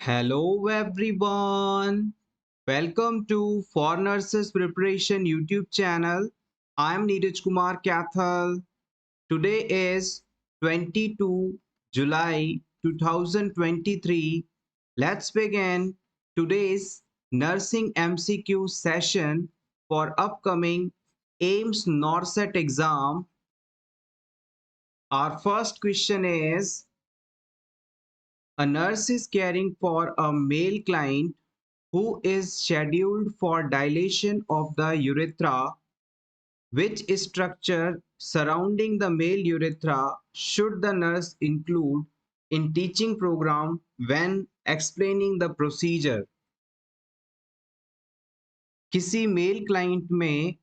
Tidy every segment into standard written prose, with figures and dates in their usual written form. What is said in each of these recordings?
Hello everyone. Welcome to For Nurses Preparation YouTube channel. I am Neeraj Kumar Kathal. Today is 22 July 2023. Let's begin today's nursing MCQ session for upcoming AIMS NORCET exam. Our first question is: a nurse is caring for a male client who is scheduled for dilation of the urethra. Which structure surrounding the male urethra should the nurse include in teaching program when explaining the procedure? किसी mail client में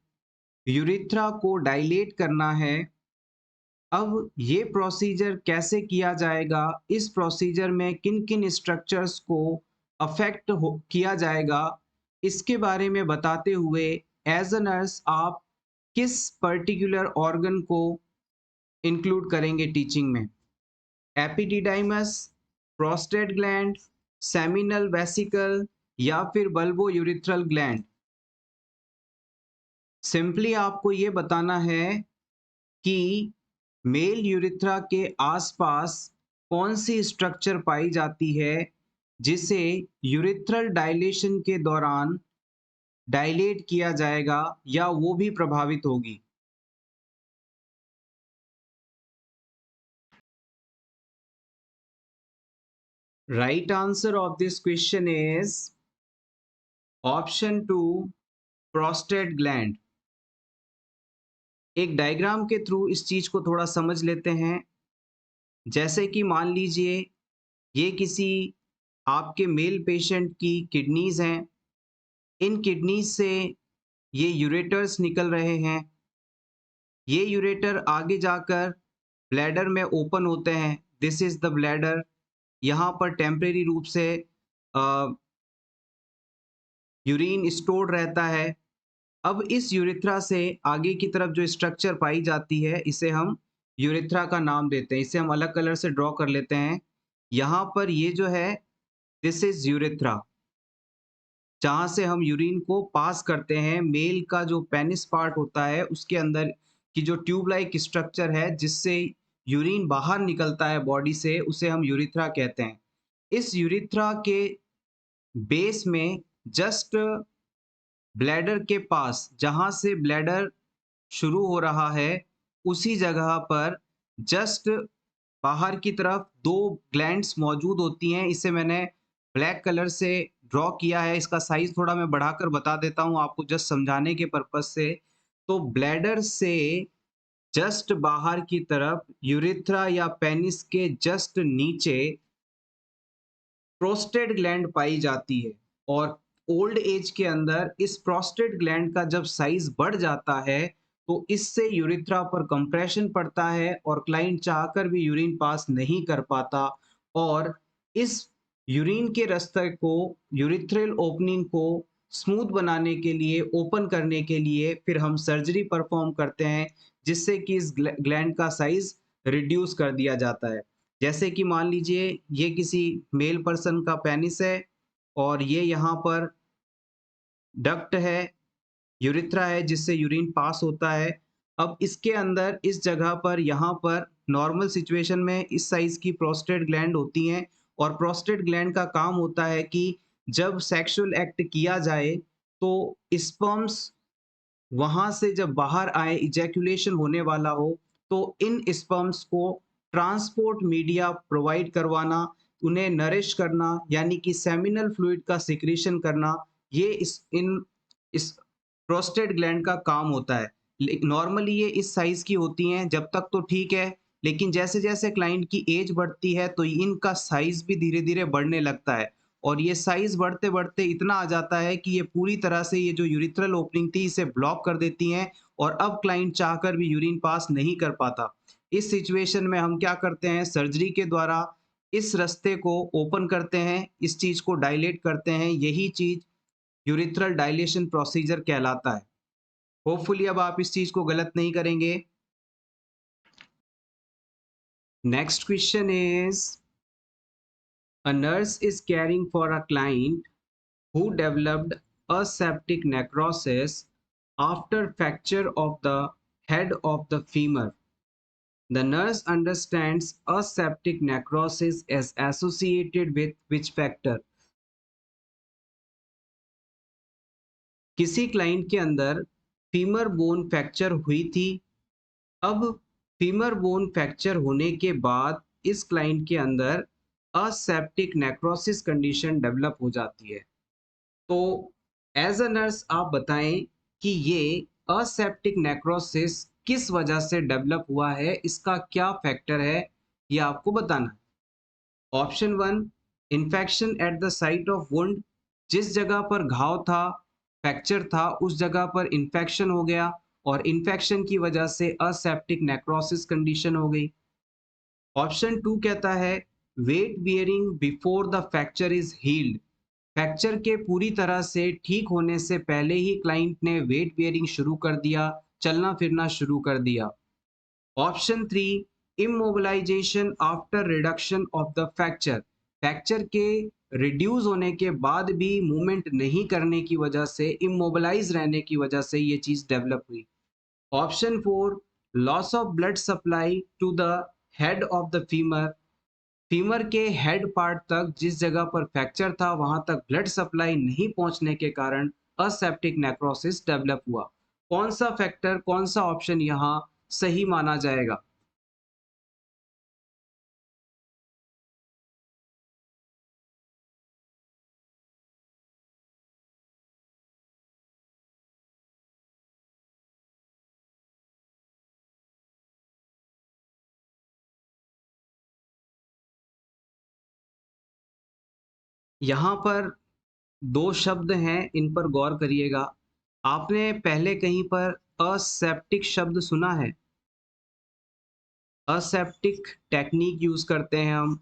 urethra को dilate करना है। अब ये procedure कैसे किया जाएगा, इस प्रोसीजर में किन किन स्ट्रक्चर्स को अफेक्ट किया जाएगा, इसके बारे में बताते हुए एज अ नर्स आप किस पर्टिकुलर ऑर्गन को इंक्लूड करेंगे टीचिंग में? Epididymis, prostate gland, seminal vesicle या फिर बल्बो यूरिथ्रल ग्लैंड? सिंपली आपको ये बताना है कि मेल यूरिथ्रा के आसपास कौन सी स्ट्रक्चर पाई जाती है जिसे यूरिथ्रल डायलेशन के दौरान डायलेट किया जाएगा या वो भी प्रभावित होगी। Right answer of this question is option 2, prostate gland. एक डायग्राम के थ्रू इस चीज को थोड़ा समझ लेते हैं। जैसे कि मान लीजिए ये किसी आपके मेल पेशेंट की किडनीज हैं। इन किडनीज से ये यूरेटर्स निकल रहे हैं। ये यूरेटर आगे जाकर ब्लैडर में ओपन होते हैं। This is the bladder. यहाँ पर टेम्परेरी रूप से यूरिन स्टोर्ड रहता है। अब इस यूरेथ्रा से आगे की तरफ जो स्ट्रक्चर पाई जाती है इसे हम यूरेथ्रा का नाम देते हैं। इसे हम अलग कलर से ड्रॉ कर लेते हैं। यहाँ पर ये जो है दिस इज यूरेथ्रा, जहाँ से हम यूरिन को पास करते हैं। मेल का जो पेनिस पार्ट होता है उसके अंदर की जो ट्यूब लाइक स्ट्रक्चर है जिससे यूरिन बाहर निकलता है बॉडी से, उसे हम यूरिथ्रा कहते हैं। इस यूरिथ्रा के बेस में जस्ट ब्लैडर के पास, जहाँ से ब्लैडर शुरू हो रहा है उसी जगह पर जस्ट बाहर की तरफ दो ग्लैंड्स मौजूद होती हैं। इसे मैंने ब्लैक कलर से ड्रॉ किया है। इसका साइज थोड़ा मैं बढ़ाकर बता देता हूँ आपको जस्ट समझाने के पर्पज से। तो ब्लैडर से जस्ट बाहर की तरफ यूरिथ्रा या पेनिस के जस्ट नीचे प्रोस्टेट ग्लैंड पाई जाती है। और ओल्ड एज के अंदर इस प्रोस्टेट ग्लैंड का जब साइज बढ़ जाता है तो इससे यूरिथ्रा पर कंप्रेशन पड़ता है और क्लाइंट चाहकर भी यूरिन पास नहीं कर पाता। और इस यूरिन के रास्ते को, यूरिथ्रल ओपनिंग को स्मूथ बनाने के लिए, ओपन करने के लिए फिर हम सर्जरी परफॉर्म करते हैं जिससे कि इस ग्लैंड का साइज रिड्यूस कर दिया जाता है। जैसे कि मान लीजिए ये किसी मेल पर्सन का पेनिस है और ये यहाँ पर डक्ट है, यूरिथ्रा है जिससे यूरिन पास होता है। अब इसके अंदर इस जगह पर यहाँ पर नॉर्मल सिचुएशन में इस साइज की प्रोस्टेट ग्लैंड होती हैं। और प्रोस्टेट ग्लैंड का काम होता है कि जब सेक्सुअल एक्ट किया जाए तो स्पर्म्स वहां से जब बाहर आए, इजैकुलेशन होने वाला हो, तो इन स्पर्म्स को ट्रांसपोर्ट मीडिया प्रोवाइड करवाना, उन्हें नरिश करना यानी कि सेमिनल फ्लूइड का सिक्रीशन करना, ये इस प्रोस्टेट ग्लैंड का काम होता है। नॉर्मली ये इस साइज की होती हैं, जब तक तो ठीक है। लेकिन जैसे जैसे क्लाइंट की एज बढ़ती है तो इनका साइज भी धीरे धीरे बढ़ने लगता है। और ये साइज बढ़ते बढ़ते इतना आ जाता है कि ये पूरी तरह से ये जो यूरिथ्रल ओपनिंग थी इसे ब्लॉक कर देती हैं और अब क्लाइंट चाहकर भी यूरिन पास नहीं कर पाता। इस सिचुएशन में हम क्या करते हैं, सर्जरी के द्वारा इस रास्ते को ओपन करते हैं, इस चीज को डायलेट करते हैं। यही चीज यूरिथ्रल डायलेशन प्रोसीजर कहलाता है। होपफुली अब आप इस चीज को गलत नहीं करेंगे। Next question is A nurse is caring for a client who developed aseptic necrosis after fracture of the head of the femur. The nurse understands aseptic necrosis is associated with which factor? किसी client के अंदर femur bone fracture हुई थी। अब femur bone fracture होने के बाद इस क्लाइंट के अंदर असेप्टिक नेक्रोसिस कंडीशन डेवलप हो जाती है। तो एज अ नर्स आप बताएं कि ये असेप्टिक नेक्रोसिस किस वजह से डेवलप हुआ है, इसका क्या फैक्टर है, ये आपको बताना है। Option one, infection at the site of wound. जिस जगह पर घाव था, फ्रैक्चर था, उस जगह पर इन्फेक्शन हो गया और इन्फेक्शन की वजह से असेप्टिक नेक्रोसिस कंडीशन हो गई। ऑप्शन टू कहता है weight bearing before the fracture is healed. Fracture के पूरी तरह से ठीक होने से पहले ही क्लाइंट ने वेट बियरिंग शुरू कर दिया, चलना फिरना शुरू कर दिया। Option three, immobilisation after reduction of the fracture. Fracture के रिड्यूस होने के बाद भी मूवमेंट नहीं करने की वजह से, इमोबिलाइज रहने की वजह से ये चीज डेवलप हुई। Option four, loss of blood supply to the head of the femur. Femur के हेड पार्ट तक, जिस जगह पर फ्रैक्चर था वहां तक ब्लड सप्लाई नहीं पहुंचने के कारण असेप्टिक नेक्रोसिस डेवलप हुआ। कौन सा फैक्टर, कौन सा ऑप्शन यहाँ सही माना जाएगा? यहाँ पर दो शब्द हैं, इन पर गौर करिएगा। आपने पहले कहीं पर असेप्टिक शब्द सुना है? असेप्टिक टेक्निक यूज करते हैं हम।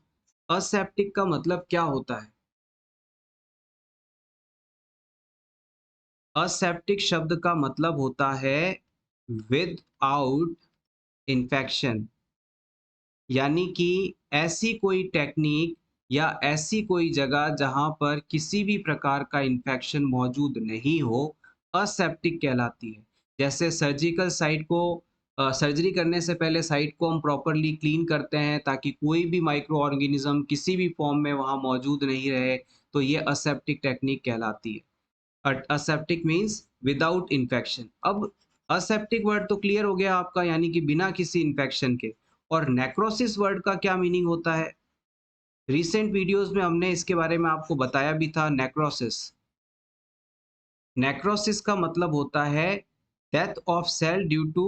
असेप्टिक का मतलब क्या होता है? असेप्टिक शब्द का मतलब होता है विद आउट इन्फेक्शन। यानी कि ऐसी कोई टेक्निक या ऐसी कोई जगह जहां पर किसी भी प्रकार का इन्फेक्शन मौजूद नहीं हो, असेप्टिक कहलाती है। जैसे सर्जिकल साइट को सर्जरी करने से पहले साइट को हम प्रॉपरली क्लीन करते हैं ताकि कोई भी माइक्रो ऑर्गेनिज्म किसी भी फॉर्म में वहां मौजूद नहीं रहे, तो ये असेप्टिक टेक्निक कहलाती है। Aseptic means without infection. अब असेप्टिक वर्ड तो क्लियर हो गया आपका, यानी कि बिना किसी इन्फेक्शन के। और नेक्रोसिस वर्ड का क्या मीनिंग होता है? रिसेंट वीडियोस में हमने इसके बारे में आपको बताया भी था। नेक्रोसिस, नेक्रोसिस का मतलब होता है death of cell due to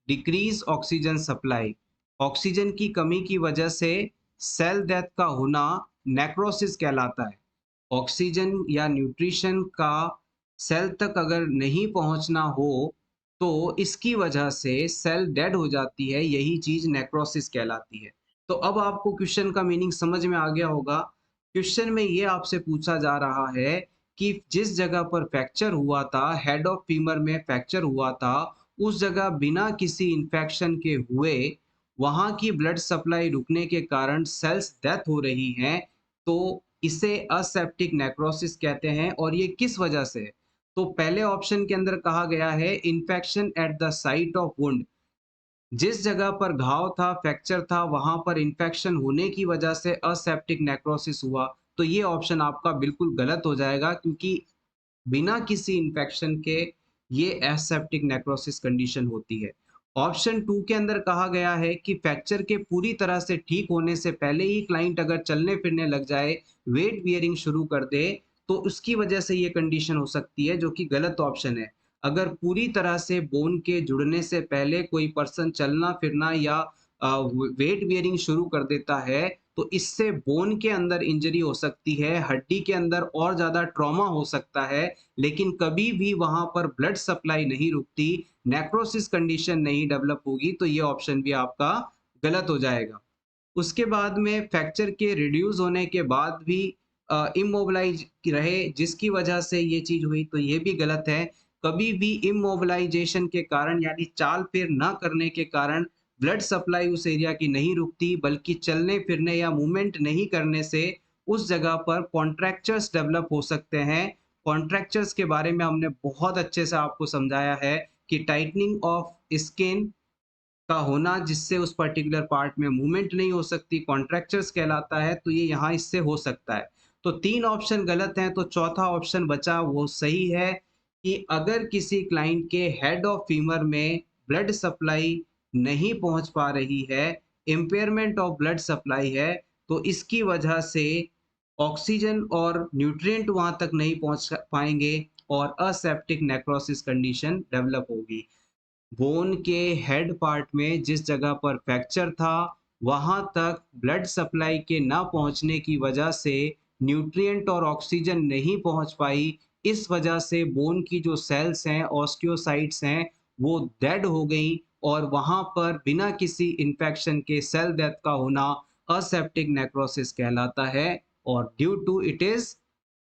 decrease oxygen supply. Oxygen की कमी की वजह से सेल डेथ का होना नेक्रोसिस कहलाता है। ऑक्सीजन या न्यूट्रिशन का सेल तक अगर नहीं पहुंचना हो तो इसकी वजह से सेल डेड हो जाती है, यही चीज नेक्रोसिस कहलाती है। तो अब आपको क्वेश्चन का मीनिंग समझ में आ गया होगा। क्वेश्चन में ये आपसे पूछा जा रहा है कि जिस जगह पर फ्रैक्चर हुआ था, हेड ऑफ फीमर में फ्रैक्चर हुआ था, उस जगह बिना किसी इन्फेक्शन के हुए वहां की ब्लड सप्लाई रुकने के कारण सेल्स डेथ हो रही हैं, तो इसे असेप्टिक नेक्रोसिस कहते हैं। और ये किस वजह से है? तो पहले ऑप्शन के अंदर कहा गया है infection at the site of wound. जिस जगह पर घाव था, फ्रैक्चर था, वहां पर इन्फेक्शन होने की वजह से असेप्टिक नेक्रोसिस हुआ। तो ये ऑप्शन आपका बिल्कुल गलत हो जाएगा, क्योंकि बिना किसी इन्फेक्शन के ये एसेप्टिक नेक्रोसिस कंडीशन होती है। ऑप्शन टू के अंदर कहा गया है कि फ्रैक्चर के पूरी तरह से ठीक होने से पहले ही क्लाइंट अगर चलने फिरने लग जाए, वेट बियरिंग शुरू कर दे, तो उसकी वजह से ये कंडीशन हो सकती है, जो कि गलत ऑप्शन है। अगर पूरी तरह से बोन के जुड़ने से पहले कोई पर्सन चलना फिरना या वेट बियरिंग शुरू कर देता है, तो इससे बोन के अंदर इंजरी हो सकती है, हड्डी के अंदर और ज़्यादा ट्रॉमा हो सकता है, लेकिन कभी भी वहाँ पर ब्लड सप्लाई नहीं रुकती, नेक्रोसिस कंडीशन नहीं डेवलप होगी, तो ये ऑप्शन भी आपका गलत हो जाएगा। उसके बाद में फ्रैक्चर के रिड्यूस होने के बाद भी इमोबिलाइज रहे, जिसकी वजह से ये चीज़ हुई, तो ये भी गलत है। कभी भी इमोबिलाइजेशन के कारण, यानी चाल फिर ना करने के कारण ब्लड सप्लाई उस एरिया की नहीं रुकती, बल्कि चलने फिरने या मूवमेंट नहीं करने से उस जगह पर कॉन्ट्रैक्चर्स डेवलप हो सकते हैं। कॉन्ट्रैक्चर्स के बारे में हमने बहुत अच्छे से आपको समझाया है कि टाइटनिंग ऑफ स्किन का होना जिससे उस पर्टिकुलर पार्ट में मूवमेंट नहीं हो सकती, कॉन्ट्रैक्चर्स कहलाता है, तो ये यहाँ इससे हो सकता है। तो 3 ऑप्शन गलत हैं, तो चौथा ऑप्शन बचा वो सही है कि अगर किसी क्लाइंट के हेड ऑफ फीमर में ब्लड सप्लाई नहीं पहुँच पा रही है, इम्पेयरमेंट ऑफ ब्लड सप्लाई है, तो इसकी वजह से ऑक्सीजन और न्यूट्रिएंट वहाँ तक नहीं पहुँच पाएँगे और असेप्टिक नेक्रोसिस कंडीशन डेवलप होगी। बोन के हेड पार्ट में जिस जगह पर फ्रैक्चर था, वहाँ तक ब्लड सप्लाई के ना पहुँचने की वजह से न्यूट्रिएंट और ऑक्सीजन नहीं पहुँच पाई। इस वजह से बोन की जो सेल्स हैं, ऑस्टियोसाइट्स हैं, वो डेड हो गई और वहाँ पर बिना किसी इन्फेक्शन के सेल डेथ का होना असेप्टिक नेक्रोसिस कहलाता है और due to it is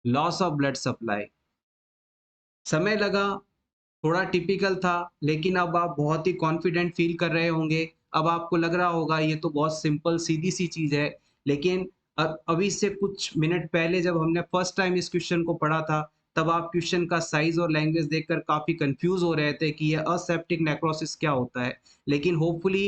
loss of blood supply. समय लगा, थोड़ा टिपिकल था, लेकिन अब आप बहुत ही कॉन्फिडेंट फ़ील कर रहे होंगे। अब आपको लग रहा होगा ये तो बहुत सिंपल सीधी-सी चीज़ है, लेकिन अभी से कुछ मिनट पहले जब हमने फर्स्ट टाइम इस क्वेश्चन को पढ़ा था, तब आप क्वेश्चन का साइज़ और लैंग्वेज देखकर काफ़ी कन्फ्यूज़ हो रहे थे कि ये असेप्टिक नेक्रोसिस क्या होता है। लेकिन होपफुली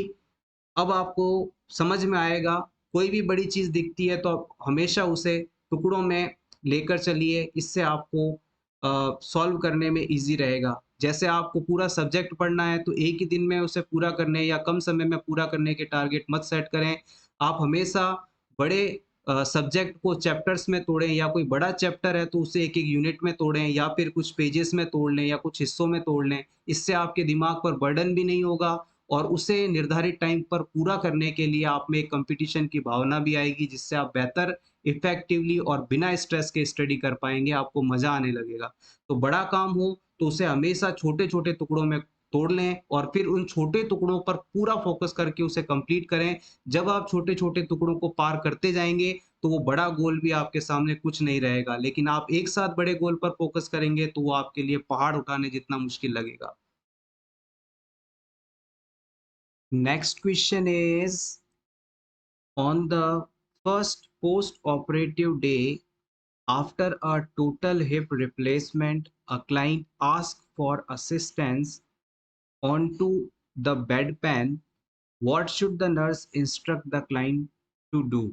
अब आपको समझ में आएगा, कोई भी बड़ी चीज़ दिखती है तो आप हमेशा उसे टुकड़ों में लेकर चलिए, इससे आपको सॉल्व करने में ईज़ी रहेगा। जैसे आपको पूरा सब्जेक्ट पढ़ना है तो एक ही दिन में उसे पूरा करने या कम समय में पूरा करने के टारगेट मत सेट करें। आप हमेशा बड़े सब्जेक्ट को चैप्टर्स में तोड़ें या कोई बड़ा चैप्टर है तो उसे एक-एक यूनिट में तोड़ें या फिर कुछ पेजेज़ में तोड़ लें या कुछ हिस्सों में तोड़ लें। इससे आपके दिमाग पर बर्डन भी नहीं होगा और उसे निर्धारित टाइम पर पूरा करने के लिए आप में एक कंपटीशन की भावना भी आएगी, जिससे आप बेहतर इफ़ेक्टिवली और बिना स्ट्रेस के स्टडी कर पाएँगे, आपको मज़ा आने लगेगा। तो बड़ा काम हो, तो उसे हमेशा छोटे-छोटे टुकड़ों में तोड़ लें और फिर उन छोटे टुकड़ों पर पूरा फ़ोकस करके उसे कंप्लीट करें। जब आप छोटे-छोटे टुकड़ों को पार करते जाएँगे, तो वो बड़ा गोल भी आपके सामने कुछ नहीं रहेगा। लेकिन आप एक साथ बड़े गोल पर फ़ोकस करेंगे, तो वो आपके लिए पहाड़ उठाने जितना मुश्किल लगेगा। Next question is on the first post-operative day after a total hip replacement, a client asks for assistance onto the bedpan. What should the nurse instruct the client to do?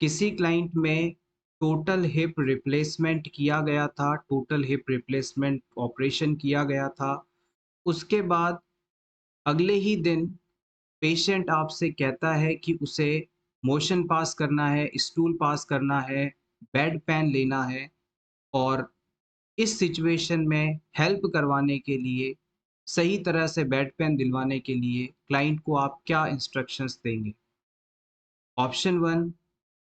किसी क्लाइंट में total hip replacement किया गया था, total hip replacement operation किया गया था। उसके बाद अगले ही दिन पेशेंट आपसे कहता है कि उसे मोशन पास करना है, स्टूल पास करना है, बेड पैन लेना है और इस सिचुएशन में हेल्प करवाने के लिए, सही तरह से बेड पैन दिलवाने के लिए क्लाइंट को आप क्या इंस्ट्रक्शंस देंगे? Option 1,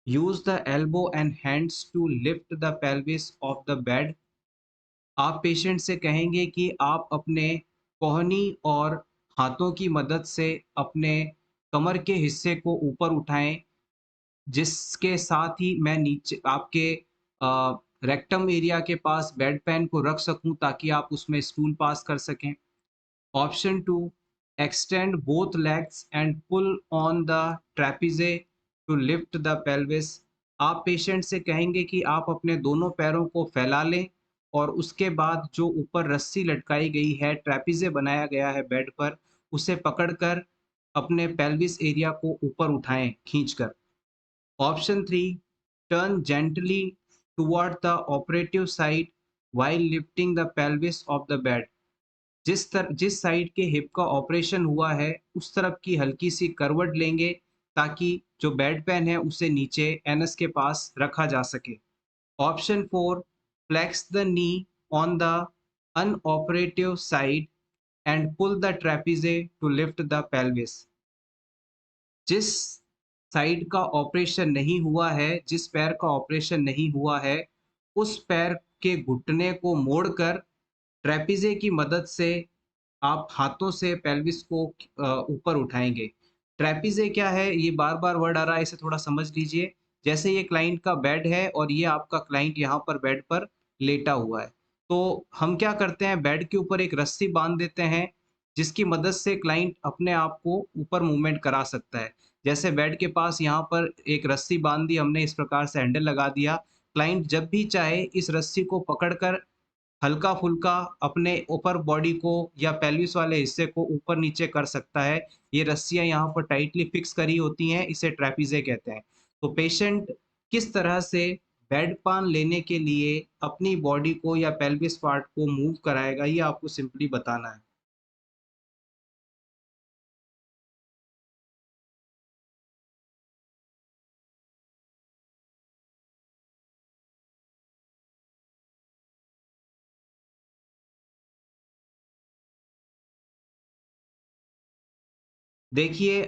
use the elbow and hands to lift the pelvis off the bed. आप पेशेंट से कहेंगे कि आप अपने कोहनी और हाथों की मदद से अपने कमर के हिस्से को ऊपर उठाएँ, जिसके साथ ही मैं नीचे आपके रेक्टम एरिया के पास बेड पैन को रख सकूँ ताकि आप उसमें स्टूल पास कर सकें। Option 2, extend both legs and pull on the trapeze to lift the pelvis. आप पेशेंट से कहेंगे कि आप अपने दोनों पैरों को फैला लें और उसके बाद जो ऊपर रस्सी लटकाई गई है, ट्रेपेज़े बनाया गया है बेड पर, उसे पकड़कर अपने पेल्विस एरिया को ऊपर उठाएँ खींचकर। Option 3, turn gently toward the operative side while lifting the pelvis of the bed. जिस साइड के हिप का ऑपरेशन हुआ है, उस तरफ की हल्की सी करवट लेंगे ताकि जो बेड पैन है उसे नीचे एनस के पास रखा जा सके। Option 4, flex the knee on the unoperative side and pull the trapeze to lift the pelvis. जिस साइड का ऑपरेशन नहीं हुआ है, जिस पैर का ऑपरेशन नहीं हुआ है, उस पैर के घुटने को मोड़कर ट्रेपेज़े की मदद से आप हाथों से पेल्विस को ऊपर उठाएँगे। ट्रेपेज़े क्या है? ये बार-बार वर्ड आ रहा है, इसे थोड़ा समझ लीजिए। जैसे ये क्लाइंट का बेड है और ये आपका क्लाइंट यहाँ पर बेड पर लेटा हुआ है। तो हम क्या करते हैं, बेड के ऊपर एक रस्सी बाँध देते हैं, जिसकी मदद से क्लाइंट अपने आप को ऊपर मूवमेंट करा सकता है। जैसे बेड के पास यहाँ पर एक रस्सी बांध दी हमने, इस प्रकार से हैंडल लगा दिया। क्लाइंट जब भी चाहे इस रस्सी को पकड़कर हल्का-फुल्का अपने ऊपर बॉडी को या पेल्विस वाले हिस्से को ऊपर-नीचे कर सकता है। ये रस्सियाँ यहाँ पर टाइटली फिक्स करी होती हैं, इसे ट्रेपीज़े कहते हैं। तो पेशेंट किस तरह से बेड पान लेने के लिए अपनी बॉडी को या पेल्विस पार्ट को मूव कराएगा, ये आपको सिंपली बताना है। देखिए,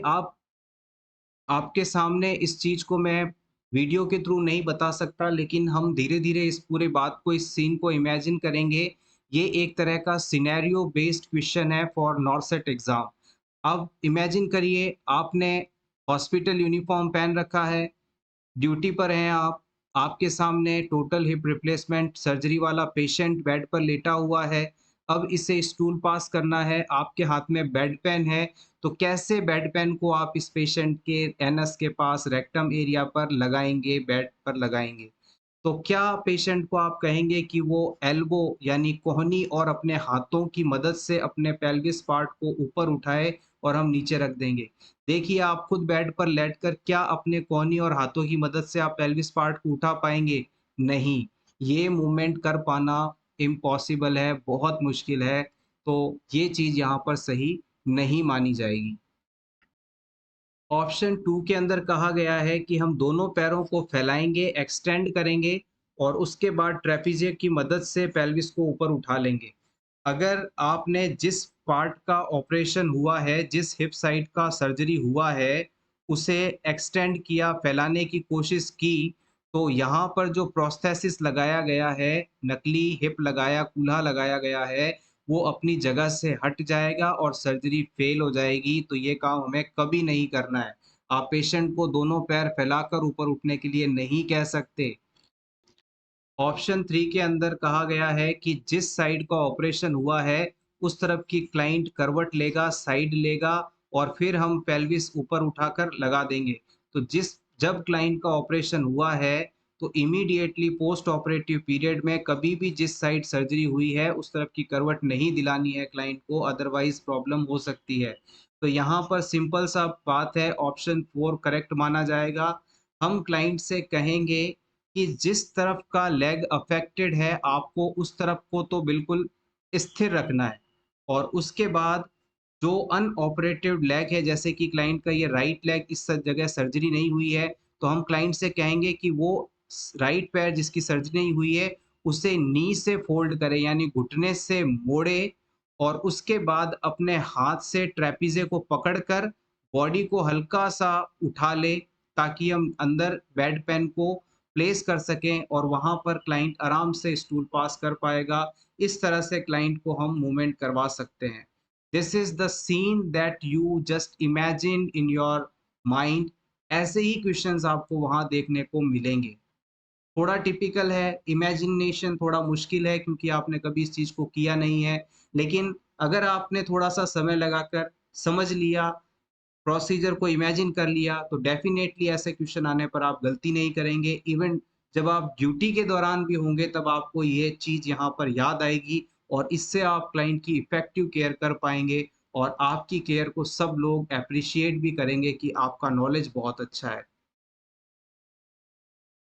आपके सामने इस चीज़ को मैं वीडियो के थ्रू नहीं बता सकता, लेकिन हम धीरे-धीरे इस पूरी बात को, इस सीन को इमेजिन करेंगे। ये एक तरह का सिनेरियो बेस्ड क्वेश्चन है फॉर नॉरसेट एग्ज़ाम। अब इमेजिन करिए, आपने हॉस्पिटल यूनिफ़ॉर्म पहन रखा है, ड्यूटी पर हैं आप, आपके सामने टोटल हिप रिप्लेसमेंट सर्जरी वाला पेशेंट बेड पर लेटा हुआ है। अब इसे स्टूल पास करना है, आपके हाथ में बेड पेन है, तो कैसे बेड पेन को आप इस पेशेंट के एनस के पास रेक्टम एरिया पर लगाएँगे, बेड पर लगाएँगे? तो क्या पेशेंट को आप कहेंगे कि वो एल्बो यानी कोहनी और अपने हाथों की मदद से अपने पेल्विस पार्ट को ऊपर उठाए और हम नीचे रख देंगे? देखिए, आप खुद बेड पर लेटकर क्या अपने कोहनी और हाथों की मदद से आप पेल्विस पार्ट को उठा पाएँगे? नहीं, ये मूवमेंट कर पाना इम्पॉसिबल है, बहुत मुश्किल है, तो ये चीज़ यहाँ पर सही नहीं मानी जाएगी। ऑप्शन 2 के अंदर कहा गया है कि हम दोनों पैरों को फैलाएँगे, एक्सटेंड करेंगे और उसके बाद ट्रेपीज़ियम की मदद से पेल्विस को ऊपर उठा लेंगे। अगर आपने जिस पार्ट का ऑपरेशन हुआ है, जिस हिप साइड का सर्जरी हुआ है, उसे एक्सटेंड किया, फैलाने की कोशिश की, तो यहाँ पर जो प्रोस्थेसिस लगाया गया है, नकली हिप लगाया, कूल्हा लगाया गया है, वो अपनी जगह से हट जाएगा और सर्जरी फेल हो जाएगी, तो ये काम हमें कभी नहीं करना है। आप पेशेंट को दोनों पैर फैलाकर ऊपर उठने के लिए नहीं कह सकते। ऑप्शन 3 के अंदर कहा गया है कि जिस साइड का ऑपरेशन हुआ है, उस तरफ की क्लाइंट करवट लेगा, साइड लेगा और फिर हम पेल्विस ऊपर उठाकर लगा देंगे। तो जब क्लाइंट का ऑपरेशन हुआ है, तो इमीडिएटली पोस्ट ऑपरेटिव पीरियड में कभी भी जिस साइड सर्जरी हुई है, उस तरफ की करवट नहीं दिलानी है क्लाइंट को, अदरवाइज़ प्रॉब्लम हो सकती है। तो यहाँ पर सिंपल सा बात है, ऑप्शन 4 करेक्ट माना जाएगा। हम क्लाइंट से कहेंगे कि जिस तरफ का लेग अफेक्टेड है, आपको उस तरफ को तो बिल्कुल स्थिर रखना है और उसके बाद जो अनऑपरेटिव लेग है, जैसे कि क्लाइंट का ये राइट लेग, इस जगह सर्जरी नहीं हुई है, तो हम क्लाइंट से कहेंगे कि वो राइट पैर जिसकी सर्जरी नहीं हुई है, उसे नी से फोल्ड करे, यानी घुटने से मोड़े और उसके बाद अपने हाथ से ट्रेपीजे को पकड़कर बॉडी को हल्का सा उठा ले, ताकि हम अंदर बेड पेन को प्लेस कर सकें और वहाँ पर क्लाइंट आराम से स्टूल पास कर पाएगा। इस तरह से क्लाइंट को हम मूवमेंट करवा सकते हैं। This is the seen that you just imagine in your mind. ऐसे ही क्वेश्चंस आपको वहाँ देखने को मिलेंगे। थोड़ा टिपिकल है, इमेजिनेशन थोड़ा मुश्किल है क्योंकि आपने कभी इस चीज़ को किया नहीं है। लेकिन अगर आपने थोड़ा-सा समय लगाकर समझ लिया, प्रोसीजर को इमेजिन कर लिया, तो डेफ़िनेटली ऐसे क्वेश्चन आने पर आप गलती नहीं करेंगे। इवन जब आप ड्यूटी के दौरान भी होंगे, तब आपको ये चीज़ यहाँ पर याद आएगी और इससे आप क्लाइंट की इफ़ेक्टिव केयर कर पाएँगे और आपकी केयर को सब लोग एप्रिशिएट भी करेंगे कि आपका नॉलेज बहुत अच्छा है।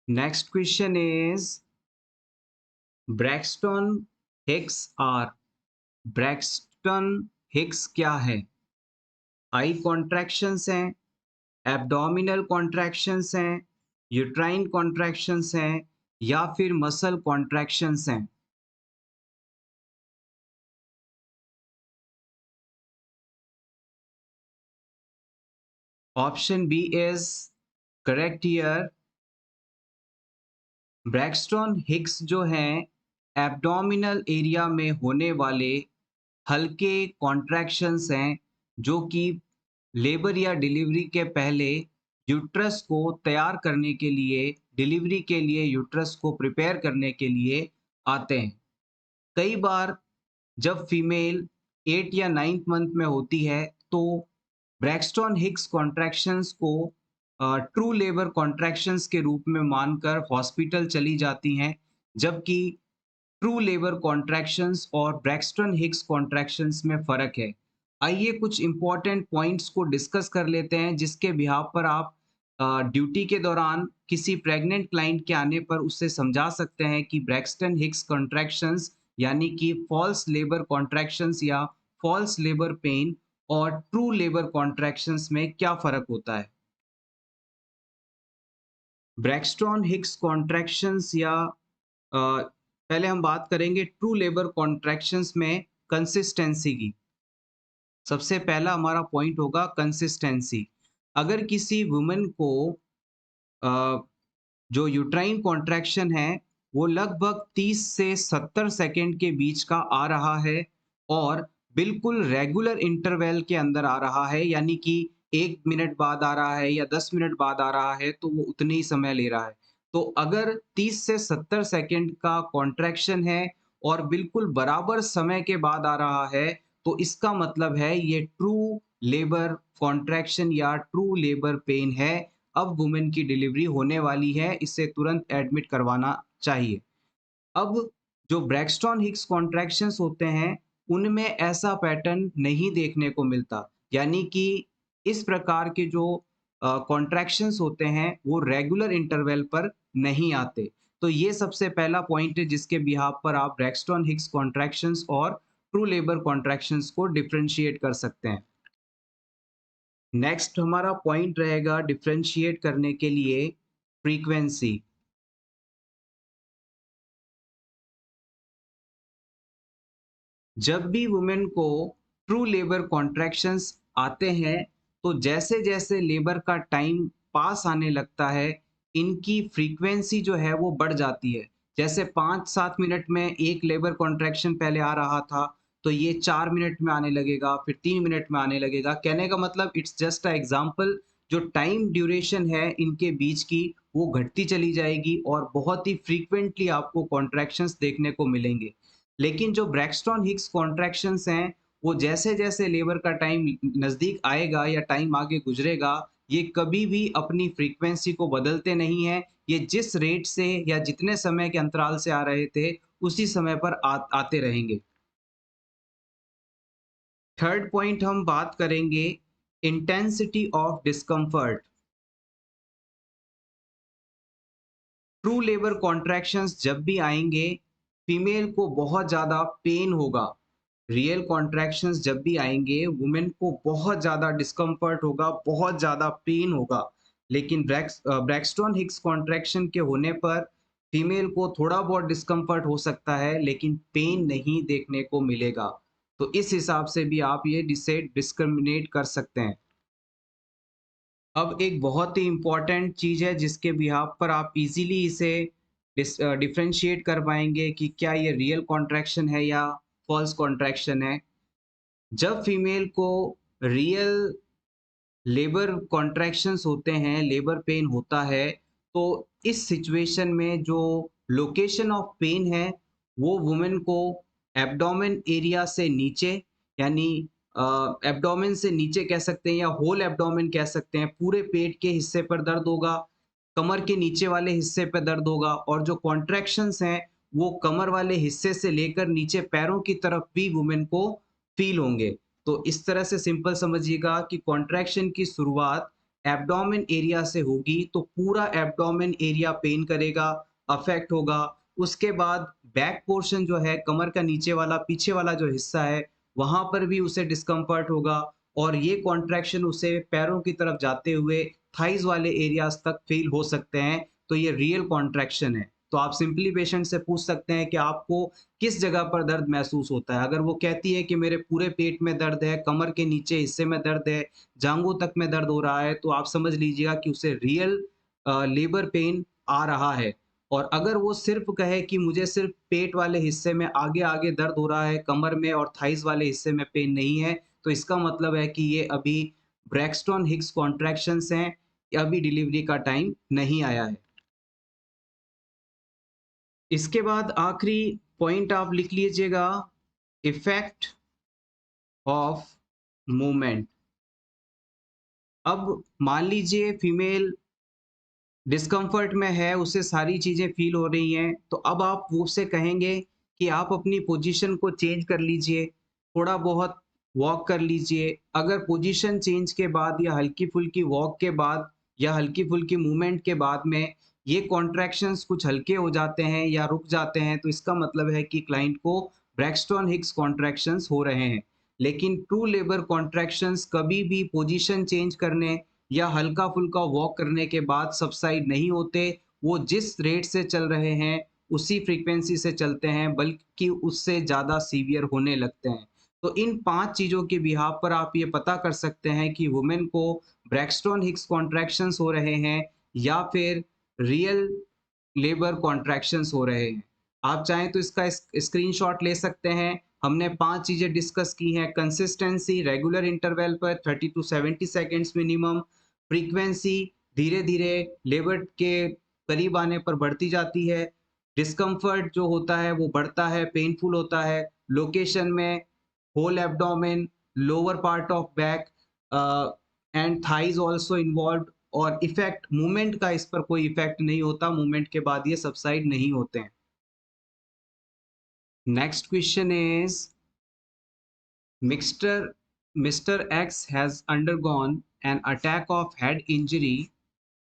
Next question is Braxton Hicks are Braxton Hicks क्या है? आई कॉन्ट्रैक्शंस हैं, एब्डोमिनल कॉन्ट्रैक्शंस हैं, यूट्राइन कॉन्ट्रैक्शंस हैं या फिर मसल कॉन्ट्रैक्शंस हैं। Option B is correct here. Braxton Hicks जो हैं, एब्डोमिनल एरिया में होने वाले हल्के कॉन्ट्रैक्शंस हैं, जो कि लेबर या डिलीवरी के पहले यूट्रस को तैयार करने के लिए, डिलीवरी के लिए यूट्रस को प्रिपेयर करने के लिए आते हैं। कई बार जब फीमेल 8 या 9th मंथ में होती है, तो ब्रैक्सटन हिक्स कॉन्ट्रैक्शंस को ट्रू लेबर कॉन्ट्रैक्शंस के रूप में मानकर हॉस्पिटल चली जाती हैं, जबकि ट्रू लेबर कॉन्ट्रैक्शंस और ब्रैक्सटन हिक्स कॉन्ट्रैक्शंस में फ़र्क है। आइए कुछ इम्पोर्टेंट पॉइंट्स को डिस्कस कर लेते हैं जिसके बिहाफ़ पर आप ड्यूटी के दौरान किसी प्रेग्नेंट क्लाइंट के आने पर उससे समझा सकते हैं कि ब्रैक्सटन हिक्स कॉन्ट्रैक्शंस यानी कि फ़ॉल्स लेबर कॉन्ट्रैक्शंस या फ़ॉल्स लेबर पेन और ट्रू लेबर कॉन्ट्रैक्शंस में क्या फ़र्क होता है। ब्रैक्सटन हिक्स कॉन्ट्रैक्शंस या पहले हम बात करेंगे ट्रू लेबर कॉन्ट्रैक्शंस में कंसिस्टेंसी की। सबसे पहला हमारा पॉइंट होगा कंसिस्टेंसी। अगर किसी वुमन को अ, जो यूट्राइन कॉन्ट्रैक्शन है वो लगभग 30 से 70 सेकंड के बीच का आ रहा है और बिल्कुल रेगुलर इंटरवल के अंदर आ रहा है, यानी कि 1 मिनट बाद आ रहा है या 10 मिनट बाद आ रहा है तो वो उतने ही समय ले रहा है। तो अगर 30 से 70 सेकंड का कॉन्ट्रैक्शन है और बिल्कुल बराबर समय के बाद आ रहा है, तो इसका मतलब है ये ट्रू लेबर कॉन्ट्रैक्शन या ट्रू लेबर पेन है। अब वुमेन की डिलीवरी होने वाली है, इसे तुरंत एडमिट करवाना चाहिए। अब जो ब्रैक्सटन हिक्स कॉन्ट्रैक्शंस होते हैं, उनमें ऐसा पैटर्न नहीं देखने को मिलता। यानी कि इस प्रकार के जो कॉन्ट्रैक्शंस होते हैं, वो रेगुलर इंटरवल पर नहीं आते। तो ये सबसे पहला पॉइंट है जिसके बिहाफ़ पर आप ब्रैक्सटन हिक्स कॉन्ट्रैक्शंस और ट्रू लेबर कॉन्ट्रैक्शंस को डिफरेंशिएट कर सकते हैं। नेक्स्ट हमारा पॉइंट रहेगा डिफरेंशिएट करने के लिए फ्रीक्वेंसी। जब भी वुमेन को ट्रू लेबर कॉन्ट्रैक्शंस आते हैं, तो जैसे-जैसे लेबर का टाइम पास आने लगता है, इनकी फ्रीक्वेंसी जो है वो बढ़ जाती है। जैसे 5-7 मिनट में एक लेबर कॉन्ट्रैक्शन पहले आ रहा था, तो ये 4 मिनट में आने लगेगा, फिर 3 मिनट में आने लगेगा। कहने का मतलब इट्स जस्ट अ एग्ज़ाम्पल, जो टाइम ड्यूरेशन है इनके बीच की, वो घटती चली जाएगी और बहुत ही फ्रीक्वेंटली आपको कॉन्ट्रैक्शंस देखने को मिलेंगे। लेकिन जो ब्रैक्सटन हिक्स कॉन्ट्रैक्शंस हैं, वो जैसे-जैसे लेबर का टाइम नज़दीक आएगा या टाइम आगे गुज़रेगा, ये कभी भी अपनी फ्रीक्वेंसी को बदलते नहीं हैं। ये जिस रेट से या जितने समय के अंतराल से आ रहे थे, उसी समय पर आते रहेंगे। थर्ड पॉइंट हम बात करेंगे intensity of discomfort. True labour contractions जब भी आएँगे, फीमेल को बहुत ज़्यादा पेन होगा। रियल कॉन्ट्रैक्शंस जब भी आएँगे, वुमेन को बहुत ज़्यादा डिस्कम्फर्ट होगा, बहुत ज़्यादा पेन होगा। लेकिन ब्रैक्सटन हिक्स कॉन्ट्रैक्शन के होने पर फीमेल को थोड़ा बहुत डिस्कम्फर्ट हो सकता है, लेकिन पेन नहीं देखने को मिलेगा। तो इस हिसाब से भी आप ये डिस्क्रिमिनेट कर सकते हैं। अब एक बहुत ही इम्पोर्टेंट चीज़ है जिसके बिहाफ़ पर आप इज़िली इसे डिफरेंशिएट कर पाएँगे कि क्या ये रियल कॉन्ट्रैक्शन है या फ़ॉल्स कॉन्ट्रैक्शन है। जब फीमेल को रियल लेबर कॉन्ट्रैक्शंस होते हैं, लेबर पेन होता है, तो इस सिचुएशन में जो लोकेशन ऑफ पेन है, वो वुमेन को एब्डोमेन एरिया से नीचे, यानी एब्डोमेन से नीचे कह सकते हैं या होल एब्डोमेन कह सकते हैं, पूरे पेट के हिस्से पर दर्द होगा, कमर के नीचे वाले हिस्से पे दर्द होगा और जो कॉन्ट्रैक्शंस हैं, वो कमर वाले हिस्से से लेकर नीचे पैरों की तरफ भी वुमेन को फ़ील होंगे। तो इस तरह से सिंपल समझिएगा कि कॉन्ट्रैक्शन की शुरुआत एब्डोमेन एरिया से होगी, तो पूरा एब्डोमेन एरिया पेन करेगा, अफ़ेक्ट होगा। उसके बाद बैक पोर्शन जो है, कमर का नीचे वाला, पीछे वाला जो हिस्सा है, वहाँ पर भी उसे डिस्कम्फ़र्ट होगा और ये कॉन्ट्रैक्शन उसे पैरों की तरफ जाते हुए थाइज़ वाले एरियाज़ तक फ़ील हो सकते हैं, तो ये रियल कॉन्ट्रैक्शन है। तो आप सिंपली पेशेंट से पूछ सकते हैं कि आपको किस जगह पर दर्द महसूस होता है? अगर वो कहती है कि मेरे पूरे पेट में दर्द है, कमर के नीचे हिस्से में दर्द है, जाँघों तक में दर्द हो रहा है, तो आप समझ लीजिएगा कि उसे रियल लेबर पेन आ रहा है। और अगर वो सिर्फ़ कहे कि मुझे सिर्फ़ पेट वाले हिस्से में आगे-आगे दर्द हो रहा है, कमर में और थाइज़ वाले हिस्से में पेन नहीं है, तो इसका मतलब है कि ये अभी ब्रैक्सटन हिक्स कॉन्ट्रैक्शंस हैं, अभी डिलीवरी का टाइम नहीं आया है। इसके बाद आखिरी पॉइंट आप लिख लीजिएगा, इफ़ेक्ट ऑफ मूवमेंट। अब मान लीजिए फीमेल डिस्कम्फर्ट में है, उसे सारी चीज़ें फ़ील हो रही हैं, तो अब आप वो उससे कहेंगे कि आप अपनी पोजीशन को चेंज कर लीजिए, थोड़ा बहुत वॉक कर लीजिए। अगर पोजीशन चेंज के बाद या हल्की-फुल्की वॉक के बाद या हल्की-फुल्की मूवमेंट के बाद में ये कॉन्ट्रैक्शंस कुछ हल्के हो जाते हैं या रुक जाते हैं, तो इसका मतलब है कि क्लाइंट को ब्रैक्सटन हिक्स कॉन्ट्रैक्शंस हो रहे हैं। लेकिन ट्रू लेबर कॉन्ट्रैक्शंस कभी भी पोजीशन चेंज करने या हल्का-फुल्का वॉक करने के बाद सबसाइड नहीं होते, वो जिस रेट से चल रहे हैं, उसी फ्रीक्वेंसी से चलते हैं, बल्कि उससे ज़्यादा सीवियर होने लगते हैं। तो इन 5 चीज़ों के बिहाफ़ पर आप ये पता कर सकते हैं कि वुमेन को ब्रैक्सटन हिक्स कॉन्ट्रैक्शंस हो रहे हैं या फिर रियल लेबर कॉन्ट्रैक्शंस हो रहे हैं। आप चाहें तो इसका स्क्रीनशॉट ले सकते हैं। हमने 5 चीज़ें डिस्कस की हैं, कंसिस्टेंसी रेगुलर इंटरवल पर 30 टू 70 सेकंड्स मिनिमम, फ्रीक्वेंसी धीरे-धीरे लेबर के करीब आने पर बढ़ती जाती है, डिस्कम्फर्ट जो होता है वो बढ़ता है, पेनफुल होता है, लोकेशन में whole abdomen, lower part of back and thighs also involved और इफ़ेक्ट मूवमेंट का इस पर कोई इफ़ेक्ट नहीं होता, मूवमेंट के बाद ये सबसाइड नहीं होते हैं। Next question is Mr. Mr. X has undergone an attack of head injury.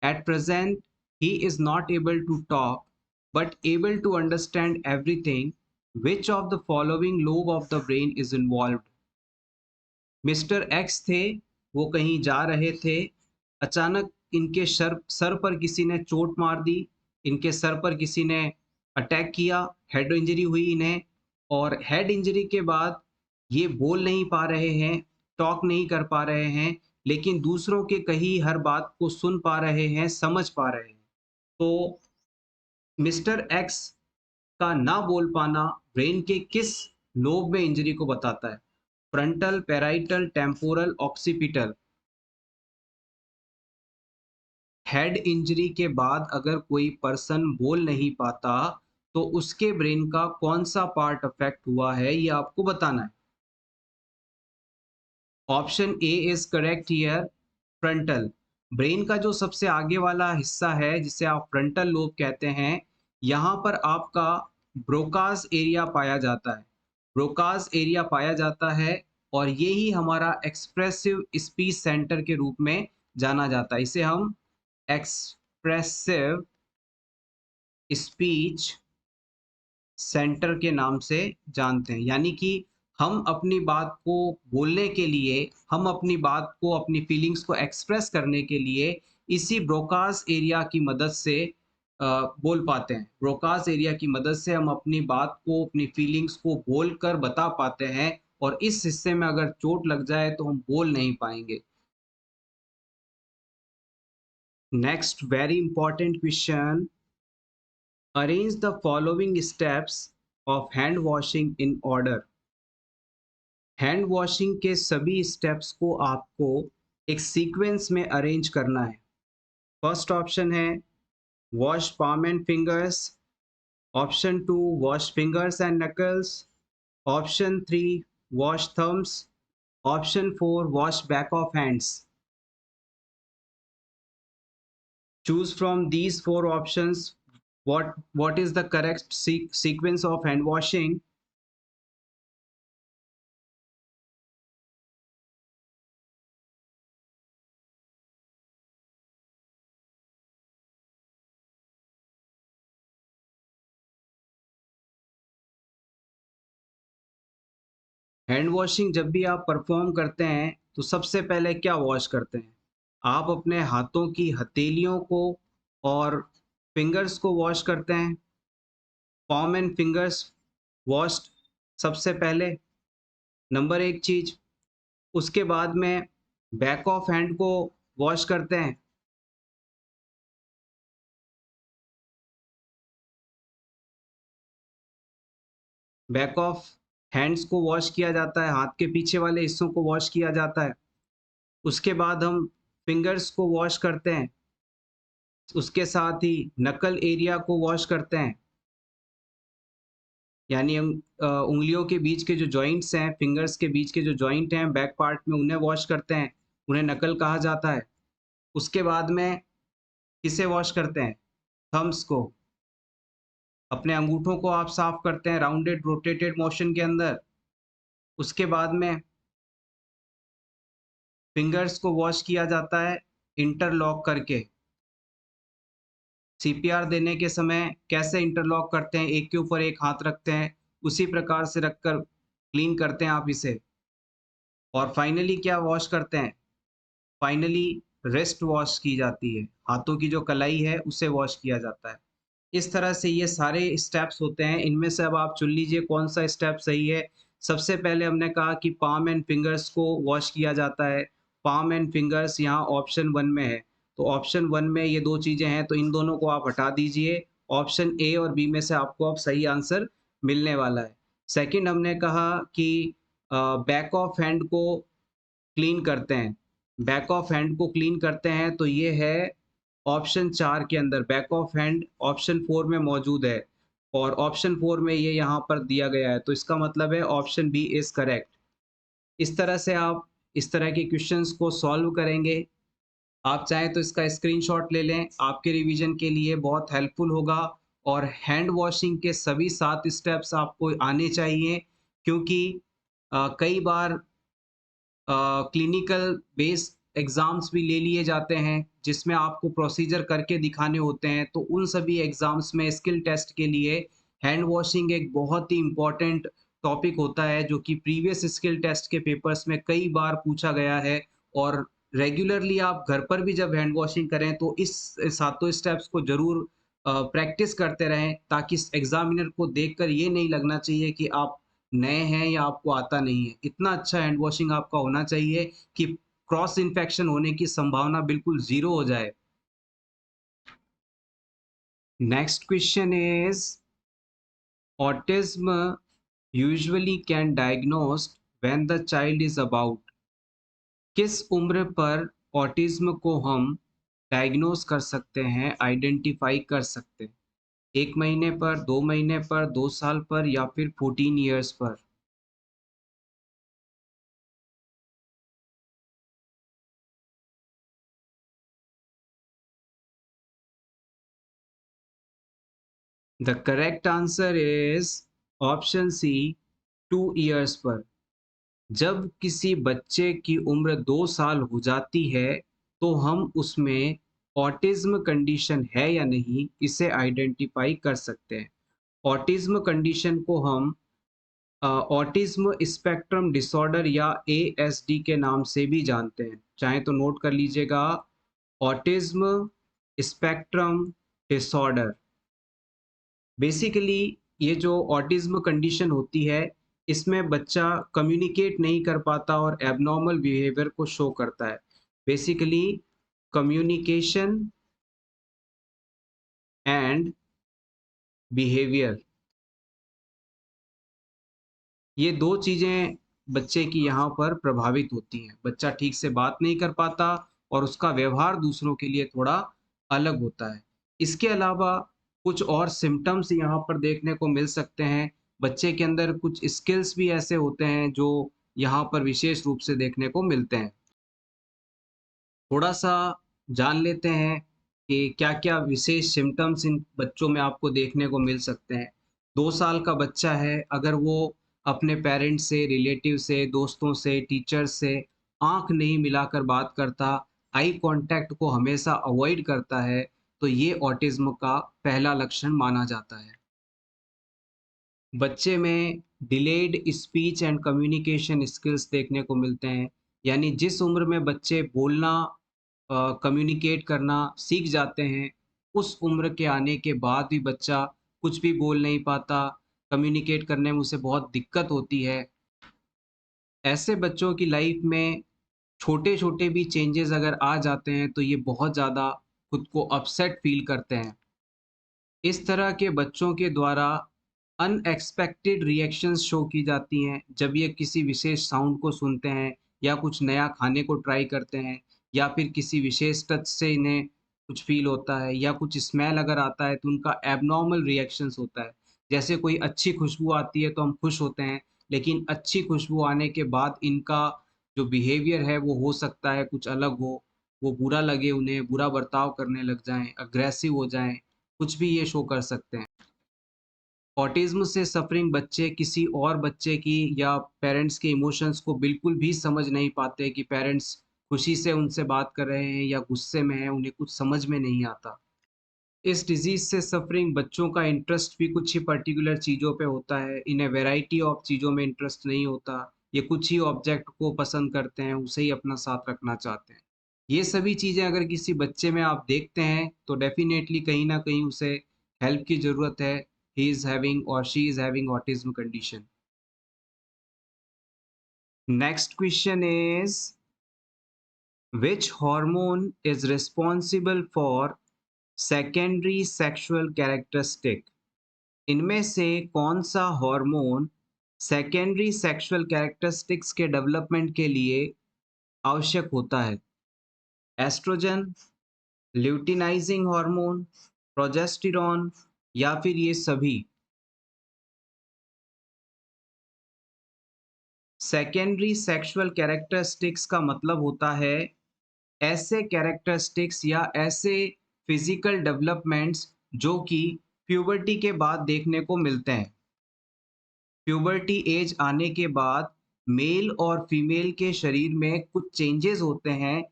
At present, he is not able to talk but able to understand everything. Which of the following lobe of the brain is involved? Mister x थे, वो कहीं जा रहे थे, अचानक इनके sir पर किसी ने चोट मार दी, इनके सर पर किसी ने अटैक किया, हेड इंजरी हुई इन्हें और हेड इंजरी के बाद ये बोल नहीं पा रहे हैं, टॉक नहीं कर पा रहे हैं, लेकिन दूसरों के कही हर बात को सुन पा रहे हैं, समझ पा रहे हैं। तो मिस्टर एक्स का ना बोल पाना ब्रेन के किस लोब में इंजरी को बताता है? Frontal, parietal, temporal, occipital. Head injury के बाद अगर कोई पर्सन बोल नहीं पाता, तो उसके ब्रेन का कौन-सा पार्ट अफ़ेक्ट हुआ है, ये आपको बताना है। Option A is correct here, frontal. Brain का जो सबसे आगे वाला हिस्सा है, जिसे आप फ्रंटल लोब कहते हैं, यहाँ पर आपका ब्रोकास एरिया पाया जाता है। ब्रोकास एरिया पाया जाता है और ये ही हमारा एक्सप्रेसिव स्पीच सेंटर के रूप में जाना जाता है। इसे हम एक्सप्रेसिव स्पीच सेंटर के नाम से जानते हैं। यानी कि हम अपनी बात को बोलने के लिए, हम अपनी बात को, अपनी फीलिंग्स को एक्सप्रेस करने के लिए इसी ब्रोकास एरिया की मदद से बोल पाते हैं। ब्रोकास एरिया की मदद से हम अपनी बात को, अपनी फीलिंग्स को बोलकर बता पाते हैं और इस हिस्से में अगर चोट लग जाए तो हम बोल नहीं पाएँगे। Next very important question, arrange the following steps of hand washing in order. Hand washing के सभी स्टेप्स को आपको एक सीक्वेंस में अरेंज करना है। फर्स्ट ऑप्शन है wash palm and fingers, option 2 wash fingers and knuckles, option 3 wash thumbs, option 4 wash back of hands. Choose from these four options. What is the correct sequence of hand washing? Hand washing जब भी आप perform करते हैं तो सबसे पहले क्या wash करते हैं? आप अपने हाथों की हथेलियों को और फिंगर्स को वॉश करते हैं। पाम एंड फिंगर्स वॉश्ड सबसे पहले, नंबर एक चीज। उसके बाद में बैक ऑफ हैंड को वॉश करते हैं। बैक ऑफ हैंड्स को वॉश किया जाता है, हाथ के पीछे वाले हिस्सों को वॉश किया जाता है। उसके बाद हम फिंगर्स को वॉश करते हैं, उसके साथ ही नकल एरिया को वॉश करते हैं, यानी हम उंगलियों के बीच के जो जॉइंट्स हैं, फिंगर्स के बीच के जो जॉइंट हैं बैक पार्ट में, उन्हें वॉश करते हैं। उन्हें नकल कहा जाता है। उसके बाद में किसे वॉश करते हैं? थम्ब्स को। अपने अंगूठों को आप साफ करते हैं राउंडेड रोटेटेड मोशन के अंदर। उसके बाद में फिंगर्स को वॉश किया जाता है इंटरलॉक करके। सीपीआर देने के समय कैसे इंटरलॉक करते हैं, एक के ऊपर एक हाथ रखते हैं, उसी प्रकार से रखकर क्लीन करते हैं आप इसे। और फाइनली क्या वॉश करते हैं? फाइनली रिस्ट वॉश की जाती है, हाथों की जो कलाई है उसे वॉश किया जाता है। इस तरह से ये सारे स्टेप्स होते हैं, इनमें से अब आप चुन लीजिए कौन सा स्टेप सही है। सबसे पहले हमने कहा कि पाम एंड फिंगर्स को वॉश किया जाता है। पाम एंड फिंगर्स यहाँ ऑप्शन 1 में है, तो ऑप्शन 1 में ये 2 चीज़ें हैं, तो इन दोनों को आप हटा दीजिए। ऑप्शन ए और बी में से आपको अब सही आंसर मिलने वाला है। सेकंड हमने कहा कि बैक ऑफ हैंड को क्लीन करते हैं। बैक ऑफ हैंड को क्लीन करते हैं तो ये है ऑप्शन 4 के अंदर। बैक ऑफ हैंड ऑप्शन 4 में मौजूद है और ऑप्शन 4 में ये यहाँ पर दिया गया है, तो इसका मतलब है ऑप्शन बी इज़ करेक्ट। इस तरह से आप इस तरह के क्वेश्चंस को सॉल्व करेंगे। आप चाहें तो इसका स्क्रीनशॉट ले लें, आपके रिवीजन के लिए बहुत हेल्पफुल होगा। और हैंड वॉशिंग के सभी 7 स्टेप्स आपको आने चाहिए, क्योंकि कई बार क्लिनिकल बेस्ड एग्ज़ाम्स भी ले लिए जाते हैं, जिसमें आपको प्रोसीजर करके दिखाने होते हैं, तो उन सभी एग्ज़ाम्स में स्किल टेस्ट के लिए हैंड वॉशिंग एक बहुत ही इम्पोर्टेंट टॉपिक होता है, जो कि प्रीवियस स्किल टेस्ट के पेपर्स में कई बार पूछा गया है। और रेगुलरली आप घर पर भी जब हैंड वॉशिंग करें, तो इस सातों स्टेप्स को ज़रूर प्रैक्टिस करते रहें, ताकि एग्ज़ामिनर को देखकर ये नहीं लगना चाहिए कि आप नए हैं या आपको आता नहीं है। इतना अच्छा हैंड वॉशिंग आपका होना चाहिए कि क्रॉस इन्फेक्शन होने की संभावना बिल्कुल ज़ीरो हो जाए। Next question is autism usually can diagnosed when the child is about। किस उम्र पर ऑटिज्म को हम डायग्नोज कर सकते हैं, आइडेंटिफाई कर सकते हैं? 1 महीने पर, 2 महीने पर, 2 साल पर या फिर 14 इयर्स पर? The correct answer is option C, 2 years पर। जब किसी बच्चे की उम्र 2 साल हो जाती है, तो हम उसमें ऑटिज्म कंडीशन है या नहीं, इसे आइडेंटिफाई कर सकते हैं। ऑटिज्म कंडीशन को हम ऑटिज्म स्पेक्ट्रम डिसऑर्डर या एएसडी के नाम से भी जानते हैं। चाहें तो नोट कर लीजिएगा, ऑटिज्म स्पेक्ट्रम डिसऑर्डर। बेसिकली ये जो ऑटिज्म कंडीशन होती है, इसमें बच्चा कम्युनिकेट नहीं कर पाता और एबनॉर्मल बिहेवियर को शो करता है। बेसिकली कम्युनिकेशन एंड बिहेवियर, ये 2 चीज़ें बच्चे की यहाँ पर प्रभावित होती हैं। बच्चा ठीक से बात नहीं कर पाता और उसका व्यवहार दूसरों के लिए थोड़ा अलग होता है। इसके अलावा कुछ और सिम्पटम्स यहाँ पर देखने को मिल सकते हैं। बच्चे के अंदर कुछ स्किल्स भी ऐसे होते हैं जो यहाँ पर विशेष रूप से देखने को मिलते हैं। थोड़ा-सा जान लेते हैं कि क्या-क्या विशेष सिम्पटम्स इन बच्चों में आपको देखने को मिल सकते हैं। 2 साल का बच्चा है, अगर वो अपने पेरेंट्स से, रिलेटिव से, दोस्तों से, टीचर से आँख नहीं मिलाकर बात करता, आई कॉन्टैक्ट को हमेशा अवॉइड करता है, तो ये ऑटिज़्म का पहला लक्षण माना जाता है। बच्चे में delayed speech and communication skills देखने को मिलते हैं, यानी जिस उम्र में बच्चे बोलना कम्युनिकेट करना सीख जाते हैं, उस उम्र के आने के बाद भी बच्चा कुछ भी बोल नहीं पाता, कम्युनिकेट करने में उसे बहुत दिक्कत होती है। ऐसे बच्चों की लाइफ में छोटे-छोटे भी चेंजेस अगर आ जाते हैं, तो ये बहुत ज़्यादा खुद को अपसेट फ़ील करते हैं। इस तरह के बच्चों के द्वारा अनएक्सपेक्टेड रिएक्शंस शो की जाती हैं, जब ये किसी विशेष साउंड को सुनते हैं या कुछ नया खाने को ट्राई करते हैं या फिर किसी विशेष टच से इन्हें कुछ फ़ील होता है या कुछ स्मेल अगर आता है तो उनका एब्नॉर्मल रिएक्शंस होता है। जैसे कोई अच्छी खुशबू आती है तो हम खुश होते हैं, लेकिन अच्छी खुशबू आने के बाद इनका जो बिहेवियर है वो हो सकता है कुछ अलग हो, वो बुरा लगे उन्हें, बुरा बर्ताव करने लग जाएँ, अग्रेसिव हो जाएँ, कुछ भी ये शो कर सकते हैं। ऑटिज़्म से सफ़रिंग बच्चे किसी और बच्चे की या पेरेंट्स के इमोशंस को बिल्कुल भी समझ नहीं पाते कि पेरेंट्स खुशी से उनसे बात कर रहे हैं या गुस्से में हैं, उन्हें कुछ समझ में नहीं आता। इस डिज़ीज़ से सफ़रिंग बच्चों का इंटरेस्ट भी कुछ ही पर्टिकुलर चीज़ों पे होता है, इन्हें वैरायटी ऑफ चीज़ों में इंटरेस्ट नहीं होता। ये कुछ ही ऑब्जेक्ट को पसंद करते हैं, उसे ही अपना साथ रखना चाहते हैं। ये सभी चीज़ें अगर किसी बच्चे में आप देखते हैं, तो डेफ़िनेटली कहीं न कहीं उसे हेल्प की ज़रूरत है। ही इज़ हैविंग और she is having autism condition. Next question is which hormone is responsible for secondary sexual characteristic? इनमें से कौन-सा हार्मोन सेकेंडरी सेक्सुअल कैरेक्टरिस्टिक्स के डेवलपमेंट के लिए आवश्यक होता है? एस्ट्रोजन, ल्यूटिनाइजिंग हार्मोन, प्रोजेस्टेरॉन या फिर ये सभी? सेकेंडरी सेक्सुअल कैरेक्टरिस्टिक्स का मतलब होता है ऐसे कैरेक्टरिस्टिक्स या ऐसे फिजिकल डेवलपमेंट्स जो कि प्यूबर्टी के बाद देखने को मिलते हैं। प्यूबर्टी एज आने के बाद मेल और फीमेल के शरीर में कुछ चेंजेस होते हैं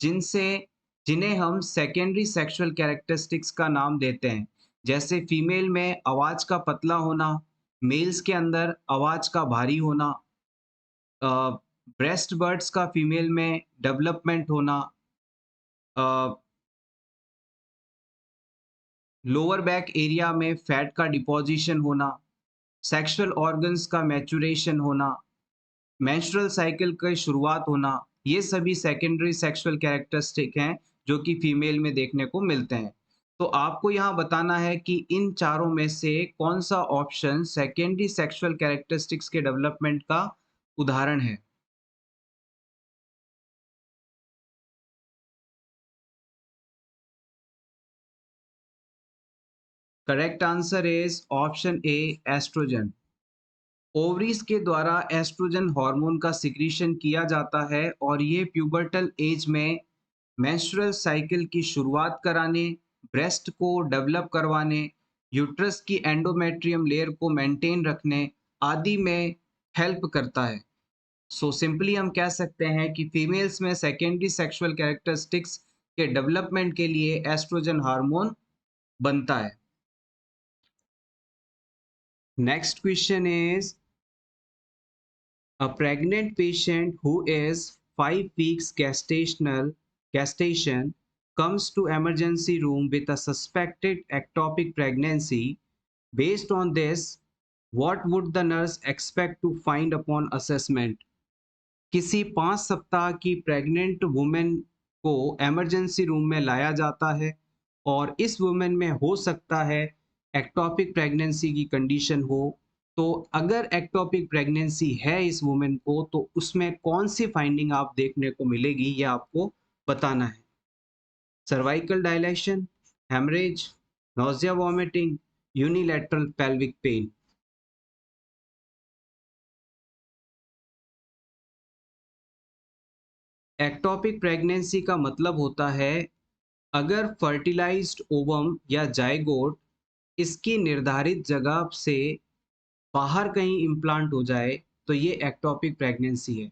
जिनसे जिन्हें हम सेकेंडरी सेक्सुअल कैरेक्टरिस्टिक्स का नाम देते हैं। जैसे फीमेल में आवाज़ का पतला होना, मेल्स के अंदर आवाज़ का भारी होना, ब्रेस्ट बर्ड्स का फीमेल में डेवलपमेंट होना, लोअर बैक एरिया में फैट का डिपोजिशन होना, सेक्सुअल ऑर्गन्स का मैच्योरेशन होना, मेंस्ट्रुअल साइकिल की शुरुआत होना, ये सभी सेकेंडरी सेक्सुअल कैरेक्टरिस्टिक हैं जो कि फीमेल में देखने को मिलते हैं। तो आपको यहाँ बताना है कि इन चारों में से कौन-सा ऑप्शन सेकेंडरी सेक्सुअल कैरेक्टरिस्टिक्स के डेवलपमेंट का उदाहरण है। Correct answer is option A oestrogen. Ovaries के द्वारा एस्ट्रोजन हार्मोन का सिक्रीशन किया जाता है और ये प्यूबर्टल एज में मेंस्ट्रुअल साइकिल की शुरुआत कराने, ब्रेस्ट को डेवलप करवाने, यूट्रस की एंडोमेट्रियम लेयर को मेंटेन रखने आदि में हेल्प करता है। सो सिंपली हम कह सकते हैं कि फीमेल्स में सेकेंडरी सेक्सुअल कैरेक्टरिस्टिक्स के डेवलपमेंट के लिए एस्ट्रोजन हार्मोन बनता है। Next question is a pregnant patient who is 5 weeks gestation comes to emergency room with a suspected ectopic pregnancy. Based on this, what would the nurse expect to find upon assessment? किसी 5 सप्ताह की pregnant women को emergency room में लाया जाता है और इस वुमेन में हो सकता है एक्टोपिक प्रेगनेंसी की कंडीशन हो। तो अगर एक्टोपिक प्रेगनेंसी है इस वुमेन को तो उसमें कौन सी फाइंडिंग आप देखने को मिलेगी ये आपको बताना है। Cervical dilation, haemorrhage, nausea vomiting, unilateral pelvic pain. Ectopic pregnancy का मतलब होता है अगर फर्टिलाइज्ड ओवम या जाइगोट इसकी निर्धारित जगह से बाहर कहीं इम्प्लांट हो जाए तो ये एक्टोपिक प्रेगनेंसी है।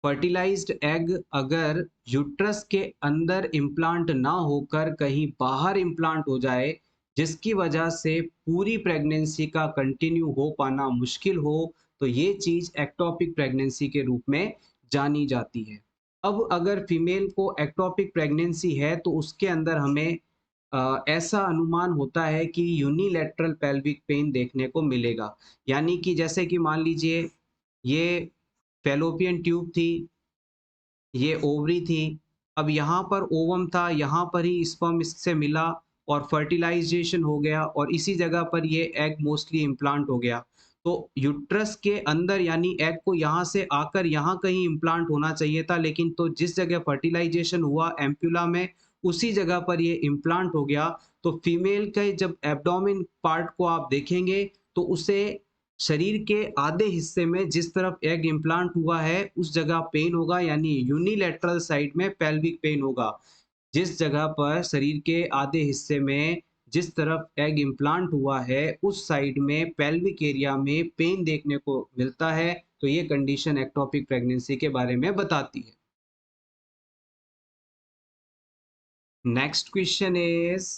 फर्टिलाइज्ड एग अगर यूट्रस के अंदर इम्प्लांट ना होकर कहीं बाहर इम्प्लांट हो जाए जिसकी वजह से पूरी प्रेगनेंसी का कंटिन्यू हो पाना मुश्किल हो तो ये चीज़ एक्टोपिक प्रेगनेंसी के रूप में जानी जाती है। अब अगर फीमेल को एक्टोपिक प्रेगनेंसी है तो उसके अंदर हमें ऐसा अनुमान होता है कि यूनिलैटरल पेल्विक पेन देखने को मिलेगा। यानी कि जैसे कि मान लीजिए ये फैलोपियन ट्यूब थी, ये ओवरी थी, अब यहाँ पर ओवम था, यहाँ पर ही स्पर्म इससे मिला और फर्टिलाइजेशन हो गया और इसी जगह पर ये एग मोस्टली इम्प्लांट हो गया। तो यूट्रस के अंदर यानी एग को यहाँ से आकर यहाँ कहीं इम्प्लांट होना चाहिए था, लेकिन तो जिस जगह फर्टिलाइजेशन हुआ एम्प्यूला में, उसी जगह पर ये इम्प्लांट हो गया। तो फीमेल के जब एब्डोमेन पार्ट को आप देखेंगे, तो उसे शरीर के आधे हिस्से में जिस तरफ एग इम्प्लांट हुआ है उस जगह पेन होगा, यानी यूनिलैटरल साइड में पेल्विक पेन होगा। जिस जगह पर शरीर के आधे हिस्से में जिस तरफ एग इम्प्लांट हुआ है उस साइड में पेल्विक एरिया में पेन देखने को मिलता है, तो ये कंडीशन एक्टोपिक प्रेगनेंसी के बारे में बताती है। Next question is,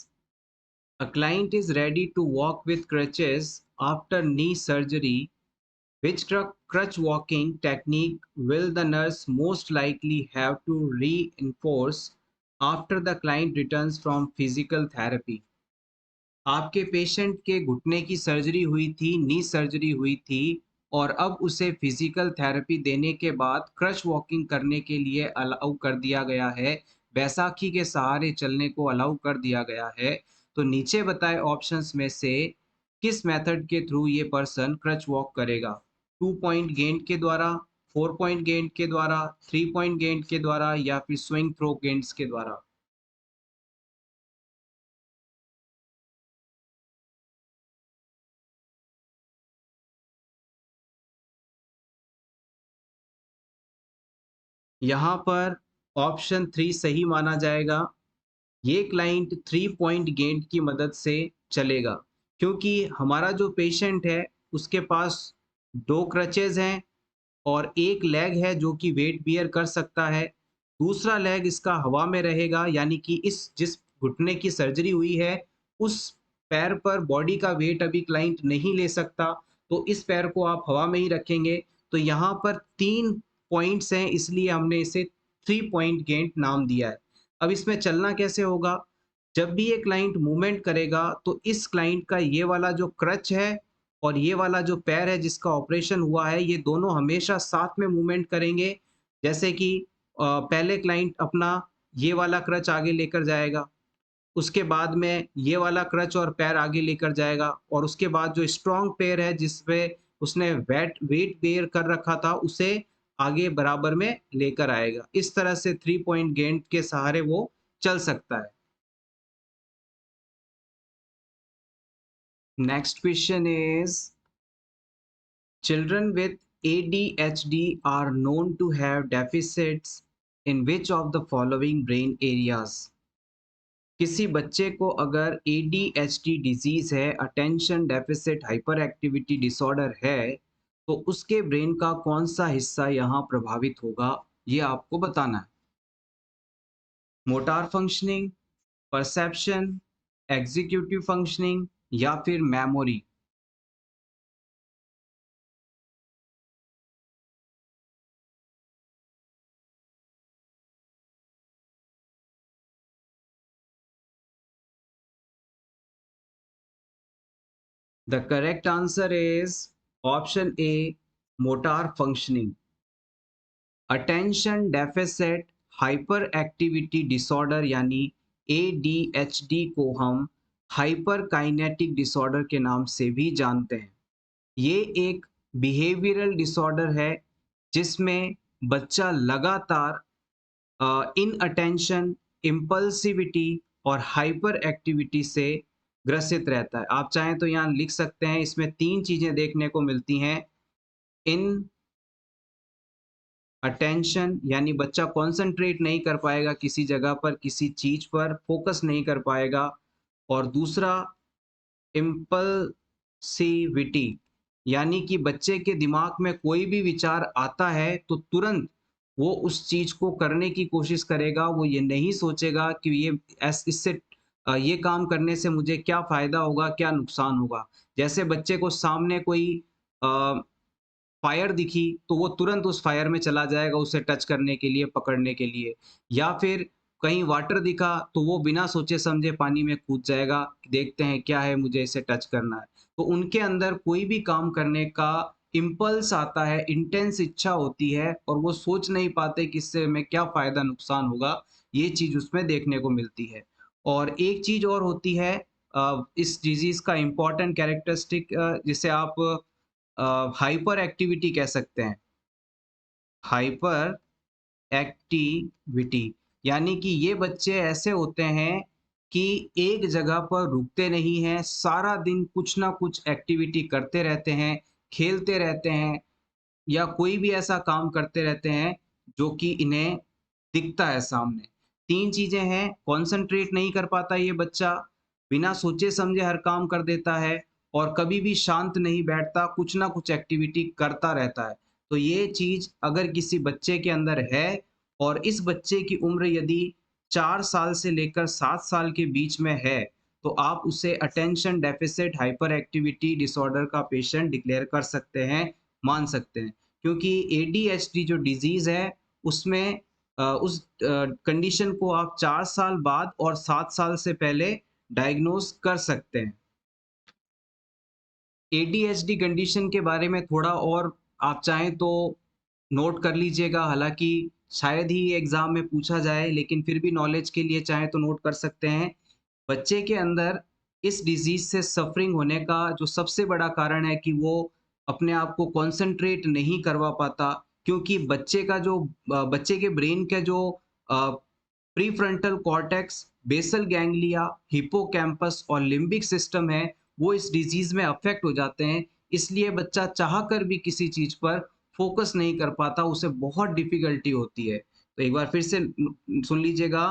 a client is ready to walk with crutches after knee surgery. Which crutch walking technique will the nurse most likely have to reinforce after the client returns from physical therapy? आपके patient के घुटने की surgery हुई थी, नी surgery हुई थी, और अब उसे फिजिकल थेरेपी देने के बाद क्रच वॉकिंग करने के लिए अलाउ कर दिया गया है, बैसाखी के सहारे चलने को अलाउ कर दिया गया है। तो नीचे बताए ऑप्शंस में से किस मेथड के थ्रू ये पर्सन क्रच वॉक करेगा? 2 पॉइंट गेंद के द्वारा, 4 पॉइंट गेंद के द्वारा, 3 पॉइंट गेंद के द्वारा, या फिर स्विंग थ्रो गेंद्स के द्वारा? यहाँ पर ऑप्शन 3 सही माना जाएगा। ये क्लाइंट 3 पॉइंट गेंद की मदद से चलेगा, क्योंकि हमारा जो पेशेंट है उसके पास 2 क्रचेज़ हैं और एक लेग है जो कि वेट बियर कर सकता है। दूसरा लेग इसका हवा में रहेगा, यानी कि इस जिस घुटने की सर्जरी हुई है उस पैर पर बॉडी का वेट अभी क्लाइंट नहीं ले सकता, तो इस पैर को आप हवा में ही रखेंगे। तो यहाँ पर 3 पॉइंट्स हैं, इसलिए हमने इसे 3 पॉइंट गेंद नाम दिया है। अब इसमें चलना कैसे होगा? जब भी ये क्लाइंट मूवमेंट करेगा तो इस क्लाइंट का ये वाला जो क्रच है और ये वाला जो पैर है जिसका ऑपरेशन हुआ है, ये दोनों हमेशा साथ में मूवमेंट करेंगे। जैसे कि पहले क्लाइंट अपना ये वाला क्रच आगे लेकर जाएगा, उसके बाद में ये वाला क्रच और पैर आगे लेकर जाएगा, और उसके बाद जो स्ट्रॉन्ग पैर है जिसपे उसने वेट बेयर कर रखा था उसे आगे बराबर में लेकर आएगा। इस तरह से 3 पॉइंट गेंद के सहारे वो चल सकता है। Next question is, children with ADHD are known to have deficits in which of the following brain areas? किसी बच्चे को अगर ADHD डिजीज है, attention deficit hyper activity disorder है, तो उसके ब्रेन का कौन सा हिस्सा यहाँ प्रभावित होगा, ये आपको बताना है। Motor functioning, perception, executive functioning, या फिर memory? The correct answer is option A, motor functioning. Attention deficit hyper activity disorder यानी ADHD को हम हाइपर काइनेटिक डिसऑर्डर के नाम से भी जानते हैं। ये एक बिहेवियरल डिसऑर्डर है जिसमें बच्चा लगातार इन अटेंशन, इम्पल्सिविटी और हाइपर एक्टिविटी से ग्रसित रहता है। आप चाहें तो यहाँ लिख सकते हैं, इसमें 3 चीज़ें देखने को मिलती हैं। इन अटेंशन यानी बच्चा कॉन्संट्रेट नहीं कर पाएगा किसी जगह पर, किसी चीज़ पर फोकस नहीं कर पाएगा, और दूसरा इम्पल्सिविटी यानी कि बच्चे के दिमाग में कोई भी विचार आता है तो तुरंत वो उस चीज को करने की कोशिश करेगा। वो ये नहीं सोचेगा कि ये इससे ये काम करने से मुझे क्या फायदा होगा, क्या नुकसान होगा। जैसे बच्चे को सामने कोई फायर दिखी तो वो तुरंत उस फायर में चला जाएगा उसे टच करने के लिए, पकड़ने के लिए, या फिर कहीं वाटर दिखा तो वो बिना सोचे समझे पानी में कूद जाएगा, देखते हैं क्या है, मुझे इसे टच करना है। तो उनके अंदर कोई भी काम करने का इम्पल्स आता है, इंटेंस इच्छा होती है, और वो सोच नहीं पाते कि इससे हमें क्या फायदा नुकसान होगा। ये चीज उसमें देखने को मिलती है। और एक चीज और होती है इस डिजीज का इम्पोर्टेंट कैरेक्टरिस्टिक, जिसे आप हाइपर एक्टिविटी कह सकते हैं। हाइपर एक्टिविटी यानी कि ये बच्चे ऐसे होते हैं कि एक जगह पर रुकते नहीं हैं, सारा दिन कुछ ना कुछ एक्टिविटी करते रहते हैं। खेलते रहते हैं या कोई भी ऐसा काम करते रहते हैं जो कि इन्हें दिखता है सामने। 3 चीज़ें हैं, कॉन्सन्ट्रेट नहीं कर पाता ये बच्चा, बिना सोचे-समझे हर काम कर देता है और कभी भी शांत नहीं बैठता, कुछ ना कुछ एक्टिविटी करता रहता है। तो ये चीज़ अगर किसी बच्चे के अंदर है और इस बच्चे की उम्र यदि 4 साल से लेकर 7 साल के बीच में है, तो आप उसे attention deficit hyper activity disorder का पेशेंट डिक्लेयर कर सकते हैं, मान सकते हैं। क्योंकि एडीएचडी जो डिज़ीज़ है, उसमें उस कंडीशन को आप 4 साल बाद और 7 साल से पहले डायग्नोज़ कर सकते हैं। एडीएचडी कंडीशन के बारे में थोड़ा और आप चाहें तो नोट कर लीजिएगा, हालाँकि शायद ही ये एग्ज़ाम में पूछा जाए, लेकिन फिर भी नॉलेज के लिए चाहें तो नोट कर सकते हैं। बच्चे के अंदर इस डिज़ीज़ से सफ़रिंग होने का जो सबसे बड़ा कारण है कि वो अपने आप को कॉन्सन्ट्रेट नहीं करवा पाता, क्योंकि बच्चे के ब्रेन के जो uh, prefrontal cortex, basal ganglia, hippocampus और लिम्बिक सिस्टम है, वो इस डिज़ीज़ में अफ़ेक्ट हो जाते हैं। इसलिए बच्चा चाह कर भी किसी चीज़ पर फ़ोकस नहीं कर पाता, उसे बहुत डिफ़िकल्टी होती है। तो एक बार फिर से सुन लीजिएगा,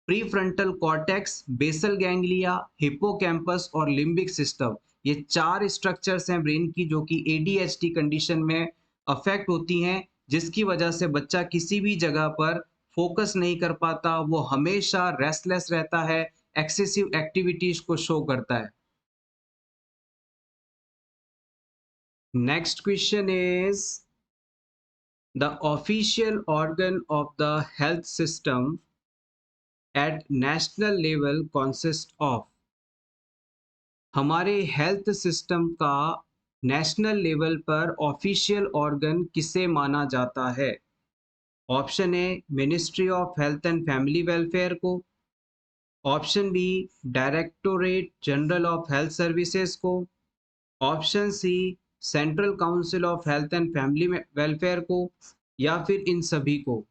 prefrontal cortex, basal ganglia, hippocampus और लिम्बिक सिस्टम, ये 4 स्ट्रक्चर्स हैं ब्रेन की जो कि एडीएचडी कंडीशन में अफ़ेक्ट होती हैं, जिसकी वजह से बच्चा किसी भी जगह पर फ़ोकस नहीं कर पाता, वो हमेशा रेस्टलेस रहता है, एक्सेसिव एक्टिविटीज़ को शो करता है। Next question is the official organ of the health system at national level consist of. हमारे हेल्थ सिस्टम का नेशनल लेवल पर ऑफिशियल ऑर्गन किसे माना जाता है? Option A ministry of health and family welfare को, option B directorate general of health services को, option C central council of health and family welfare को, या फिर इन सभी को।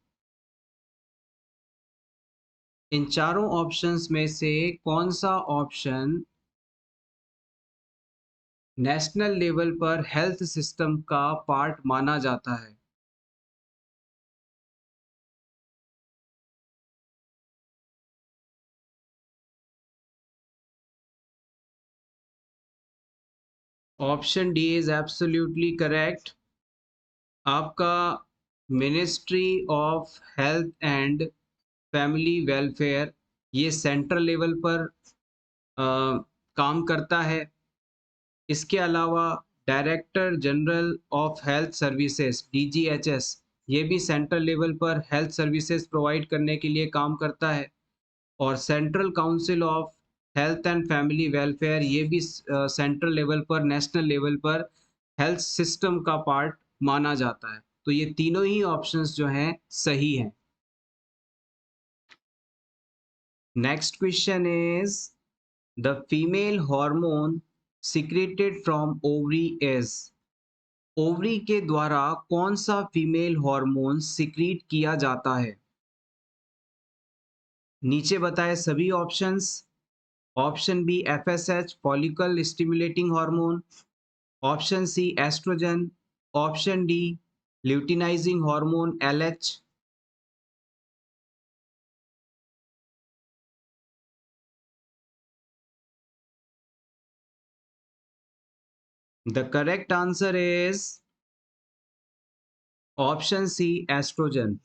इन चारों ऑप्शंस में से कौन सा ऑप्शन नेशनल लेवल पर हेल्थ सिस्टम का पार्ट माना जाता है? Option D is absolutely correct. आपका ministry of health and family welfare ये सेंट्रल लेवल पर काम करता है। इसके अलावा director general of health services DGHS ये भी सेंट्रल लेवल पर हेल्थ सर्विसेज प्रोवाइड करने के लिए काम करता है। और central council of health and family welfare ये भी सेंट्रल लेवल पर नेशनल लेवल पर हेल्थ सिस्टम का पार्ट माना जाता है। तो ये तीनों ही ऑप्शंस जो हैं सही हैं। Next question is the female hormone secreted from ovary is. Ovary के द्वारा कौन सा फीमेल हार्मोन सिक्रीट किया जाता है? नीचे बताए सभी options. Option B FSH follicle stimulating hormone, option C oestrogen, option D luteinising hormone LH. The correct answer is option C oestrogen.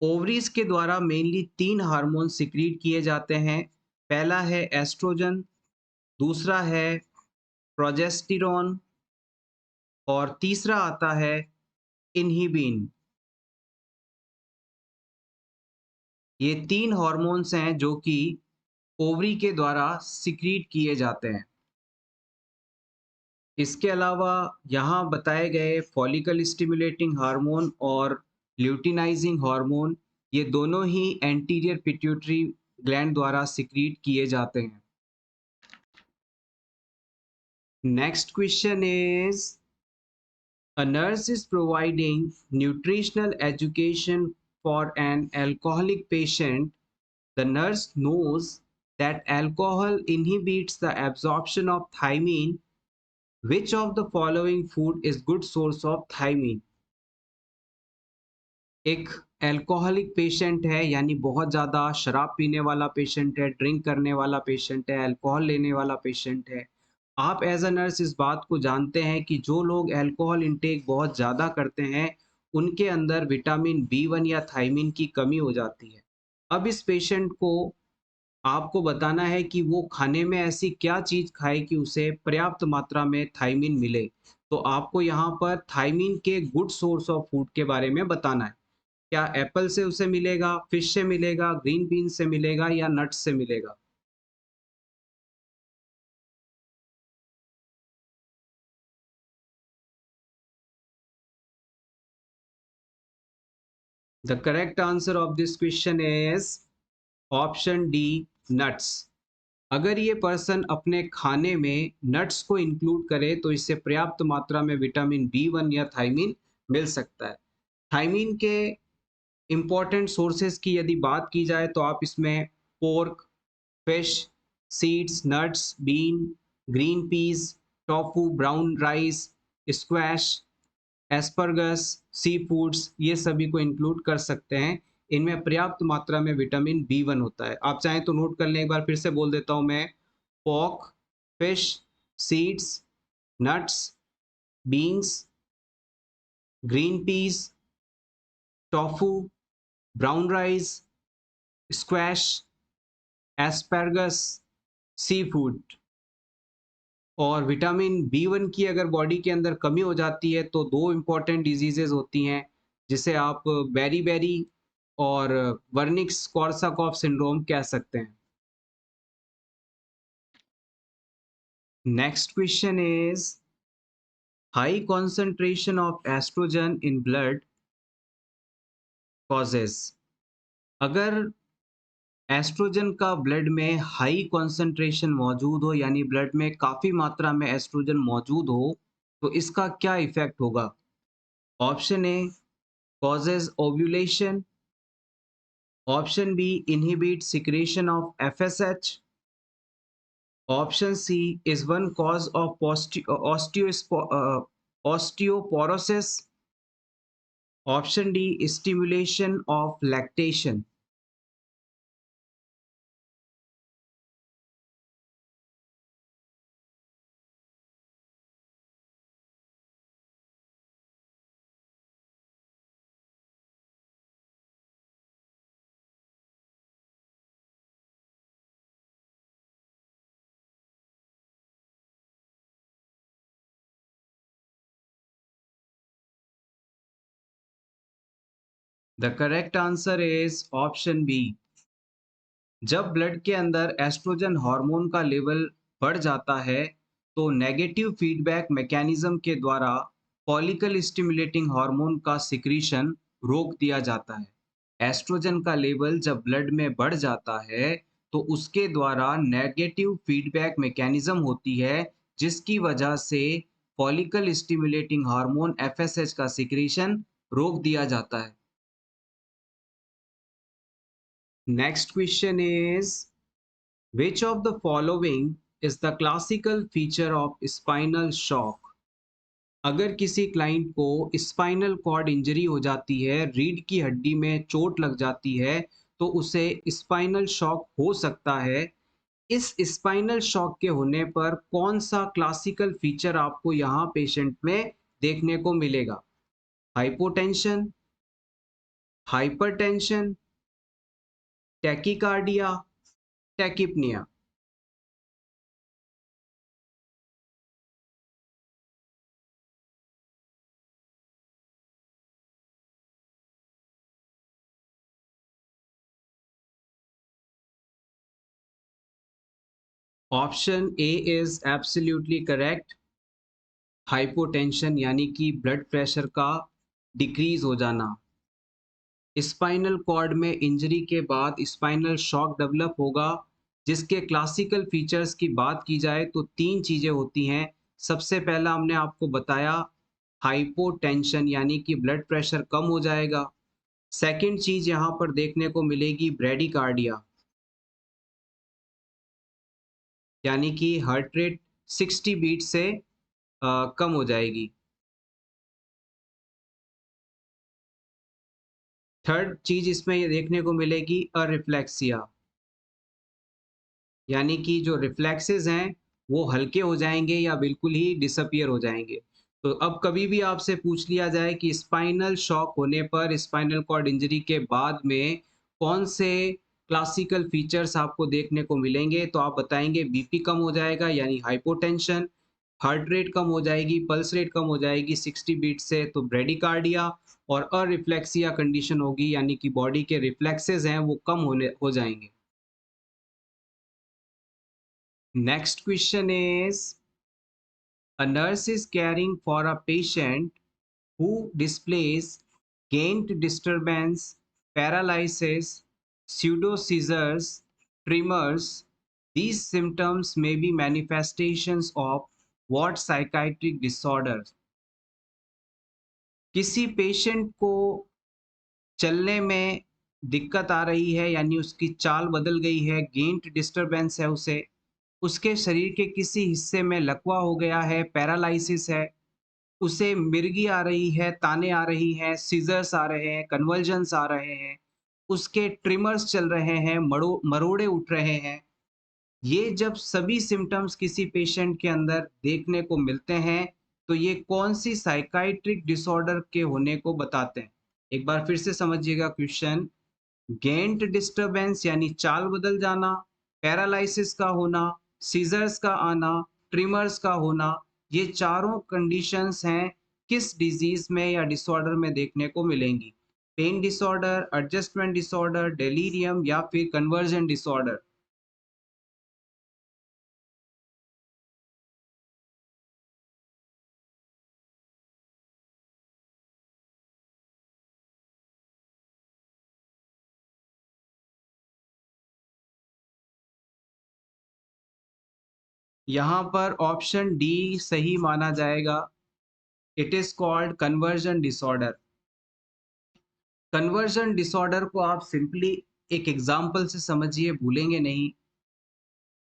Ovaries के द्वारा मेनली 3 हार्मोन सिक्रीट किए जाते हैं। पहला है एस्ट्रोजन, दूसरा है प्रोजेस्टेरॉन और तीसरा आता है इन्हिबिन। ये 3 हार्मोन्स हैं जो कि ओवरी के द्वारा सिक्रीट किए जाते हैं। इसके अलावा यहाँ बताए गए फॉलिकल स्टिमुलेटिंग हार्मोन और ल्यूटिनाइजिंग हार्मोन ये दोनों ही एंटीरियर पिट्यूटरी ग्लैंड द्वारा सिक्रीट किए जाते हैं। Next question is a nurse is providing nutritional education for an alcoholic patient. The nurse knows that alcohol inhibits the absorption of thiamine. Which of the following food is good source of thiamine? एक alcoholic patient है, यानी बहुत ज़्यादा शराब पीने वाला patient है, drink करने वाला पेशेंट है, अल्कोहल लेने वाला पेशेंट है। आप एज़ अ नर्स इस बात को जानते हैं कि जो लोग अल्कोहल इंटेक बहुत ज़्यादा करते हैं, उनके अंदर विटामिन बी1 या थायमीन की कमी हो जाती है। अब इस पेशेंट को आपको बताना है कि वो खाने में ऐसी क्या चीज़ खाए कि उसे पर्याप्त मात्रा में थायमीन मिले। तो आपको यहाँ पर थायमीन के गुड सोर्स ऑफ फूड के बारे में बताना है। क्या एप्पल से उसे मिलेगा, फिश से मिलेगा, ग्रीन बीन से मिलेगा या नट्स से मिलेगा? The correct answer of this question is option D, nuts. अगर ये पर्सन अपने खाने में नट्स को इंक्लूड करे तो इससे पर्याप्त मात्रा में विटामिन बी1 या थायमीन मिल सकता है। थायमीन के इम्पोर्टेंट सोर्सेज की यदि बात की जाए तो आप इसमें pork, fish, seeds, nuts, bean, green peas, tofu, brown rice, squash, asparagus, sea foods, ये सभी को इंक्लूड कर सकते हैं। इनमें पर्याप्त मात्रा में विटामिन बी1 होता है। आप चाहें तो नोट कर लें, एक बार फिर से बोल देता हूँ मैं। Pork, fish, seeds, nuts, beans, green peas, tofu, brown rice, squash, asparagus, seafood. और विटामिन बी1 की अगर बॉडी के अंदर कमी हो जाती है तो दो इम्पॉर्टेंट डिजीजेज होती हैं, जिसे आप बेरी बेरी और वर्निक्स कॉर्साकॉफ सिंड्रोम कह सकते हैं। Next question is high concentration of oestrogen in blood causes. अगर एस्ट्रोजन का ब्लड में हाई कॉन्सेंट्रेशन मौजूद हो, यानी ब्लड में काफ़ी मात्रा में एस्ट्रोजन मौजूद हो, तो इसका क्या इफ़ेक्ट होगा? Option A, causes ovulation. Option B, inhibit secretion of FSH. Option C, is one cause of osteoporosis. Option D, stimulation of lactation. The correct answer is option B. जब ब्लड के अंदर oestrogen hormone का level बढ़ जाता है तो negative feedback mechanism के द्वारा फॉलिकल स्टिमुलेटिंग हार्मोन का सिक्रीशन रोक दिया जाता है। एस्ट्रोजन का लेवल जब ब्लड में बढ़ जाता है तो उसके द्वारा नेगेटिव फीडबैक मैकेनिज्म होती है, जिसकी वजह से फॉलिकल स्टिमुलेटिंग हार्मोन एफएसएच का सिक्रीशन रोक दिया जाता है। Next question is Which of the following is the classical feature of spinal shock? अगर किसी क्लाइंट को स्पाइनल कॉर्ड इंजरी हो जाती है, रीढ़ की हड्डी में चोट लग जाती है, तो उसे स्पाइनल शॉक हो सकता है। इस स्पाइनल शॉक के होने पर कौन सा क्लासिकल फीचर आपको यहाँ पेशेंट में देखने को मिलेगा? Hypotension, hypertension, tachycardia, tachypnoea. Option A is absolutely correct. Hypotension यानी कि ब्लड प्रेशर का डिक्रीज हो जाना। स्पाइनल कॉर्ड में इंजरी के बाद स्पाइनल शॉक डेवलप होगा, जिसके क्लासिकल फीचर्स की बात की जाए तो तीन चीज़ें होती हैं। सबसे पहला हमने आपको बताया, हाइपोटेंशन यानी कि ब्लड प्रेशर कम हो जाएगा। सेकंड चीज़ यहाँ पर देखने को मिलेगी ब्रेडिकार्डिया, यानी कि हार्ट रेट 60 बीट से कम हो जाएगी। थर्ड चीज़ इसमें ये देखने को मिलेगी अरिफ्लेक्सिया, यानी कि जो रिफ्लेक्सेस हैं, वो हल्के हो जाएँगे या बिल्कुल ही डिसअपीयर हो जाएँगे। तो अब कभी भी आपसे पूछ लिया जाए कि स्पाइनल शॉक होने पर स्पाइनल कॉर्ड इंजरी के बाद में कौन से क्लासिकल फीचर्स आपको देखने को मिलेंगे, तो आप बताएँगे बीपी कम हो जाएगा यानी हाइपोटेंशन, हार्ट रेट कम हो जाएगी, पल्स रेट कम हो जाएगी 60 बीट से तो ब्रेडिकार्डिया और अरिफ्लेक्सिया कंडीशन होगी यानी कि बॉडी के रिफ्लेक्सेस हैं वो कम होने हो जाएँगे। Next question is, a nurse is caring for a patient who displays gained disturbance, paralysis, pseudo seizures, tremors. These symptoms may be manifestations of what psychiatric disorder? किसी पेशेंट को चलने में दिक्कत आ रही है यानी उसकी चाल बदल गई है, गेंट डिस्टरबेंस है उसे, उसके शरीर के किसी हिस्से में लकवा हो गया है, पैरालिसिस है, उसे मिर्गी आ रही है, ताने आ रही हैं, सीज़र्स आ रहे हैं, कन्वल्जन्स आ रहे हैं, उसके ट्रिमर्स चल रहे हैं, मरोड़े उठ रहे हैं। ये जब सभी सिम्पटम्स किसी पेशेंट के अंदर देखने को मिलते हैं, तो ये कौन-सी साइकियाट्रिक डिसऑर्डर के होने को बताते हैं? एक बार फिर से समझिएगा क्वेश्चन। गेंट डिस्टरबेंस यानी चाल बदल जाना, पैरालिसिस का होना, सीजर्स का आना, ट्रिमर्स का होना, ये चारों कंडीशंस हैं किस डिजीज में या डिसऑर्डर में देखने को मिलेंगी? Pain disorder, adjustment disorder, delirium या फिर कन्वर्जन डिसऑर्डर। यहाँ पर ऑप्शन डी सही माना जाएगा। It is called conversion disorder. Conversion disorder को आप सिंपली एक एग्जाम्पल से समझिए, भूलेंगे नहीं।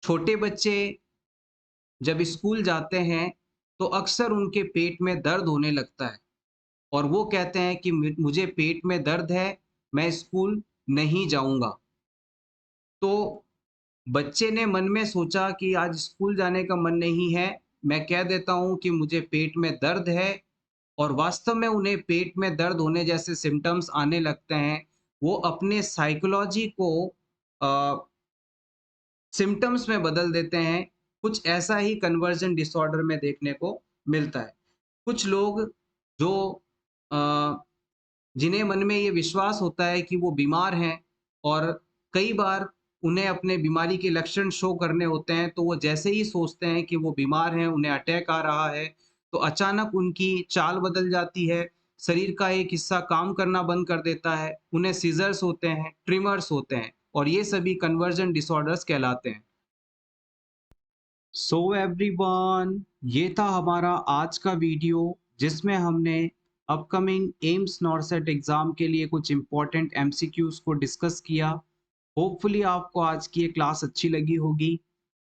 छोटे बच्चे जब स्कूल जाते हैं तो अक्सर उनके पेट में दर्द होने लगता है और वो कहते हैं कि मुझे पेट में दर्द है, मैं स्कूल नहीं जाऊंगा। तो बच्चे ने मन में सोचा कि आज स्कूल जाने का मन नहीं है, मैं कह देता हूँ कि मुझे पेट में दर्द है और वास्तव में उन्हें पेट में दर्द होने जैसे सिम्टम्स आने लगते हैं। वो अपने साइकोलॉजी को सिम्पटम्स में बदल देते हैं। कुछ ऐसा ही कन्वर्जन डिसऑर्डर में देखने को मिलता है। कुछ लोग जो अ, जिन्हें मन में ये विश्वास होता है कि वो बीमार हैं और कई बार उन्हें अपने बीमारी के लक्षण शो करने होते हैं, तो वो जैसे ही सोचते हैं कि वो बीमार हैं, उन्हें अटैक आ रहा है, तो अचानक उनकी चाल बदल जाती है, शरीर का एक हिस्सा काम करना बंद कर देता है, उन्हें सीज़र्स होते हैं, ट्रिमर्स होते हैं और ये सभी कन्वर्जन डिसऑर्डर्स कहलाते हैं। सो एवरीवन, ये था हमारा आज का वीडियो जिसमें हमने अपकमिंग एम्स नॉरसेट एग्जाम के लिए कुछ इंपॉर्टेंट एमसीक्यूज को डिस्कस किया। होपफुली आपको आज की ये क्लास अच्छी लगी होगी।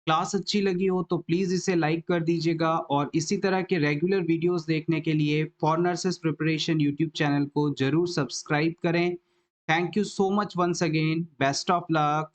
क्लास अच्छी लगी हो तो प्लीज़ इसे लाइक कर दीजिएगा और इसी तरह के रेगुलर वीडियोस देखने के लिए for nurses preparation YouTube channel को ज़रूर सब्सक्राइब करें। Thank you so much once again, best of luck.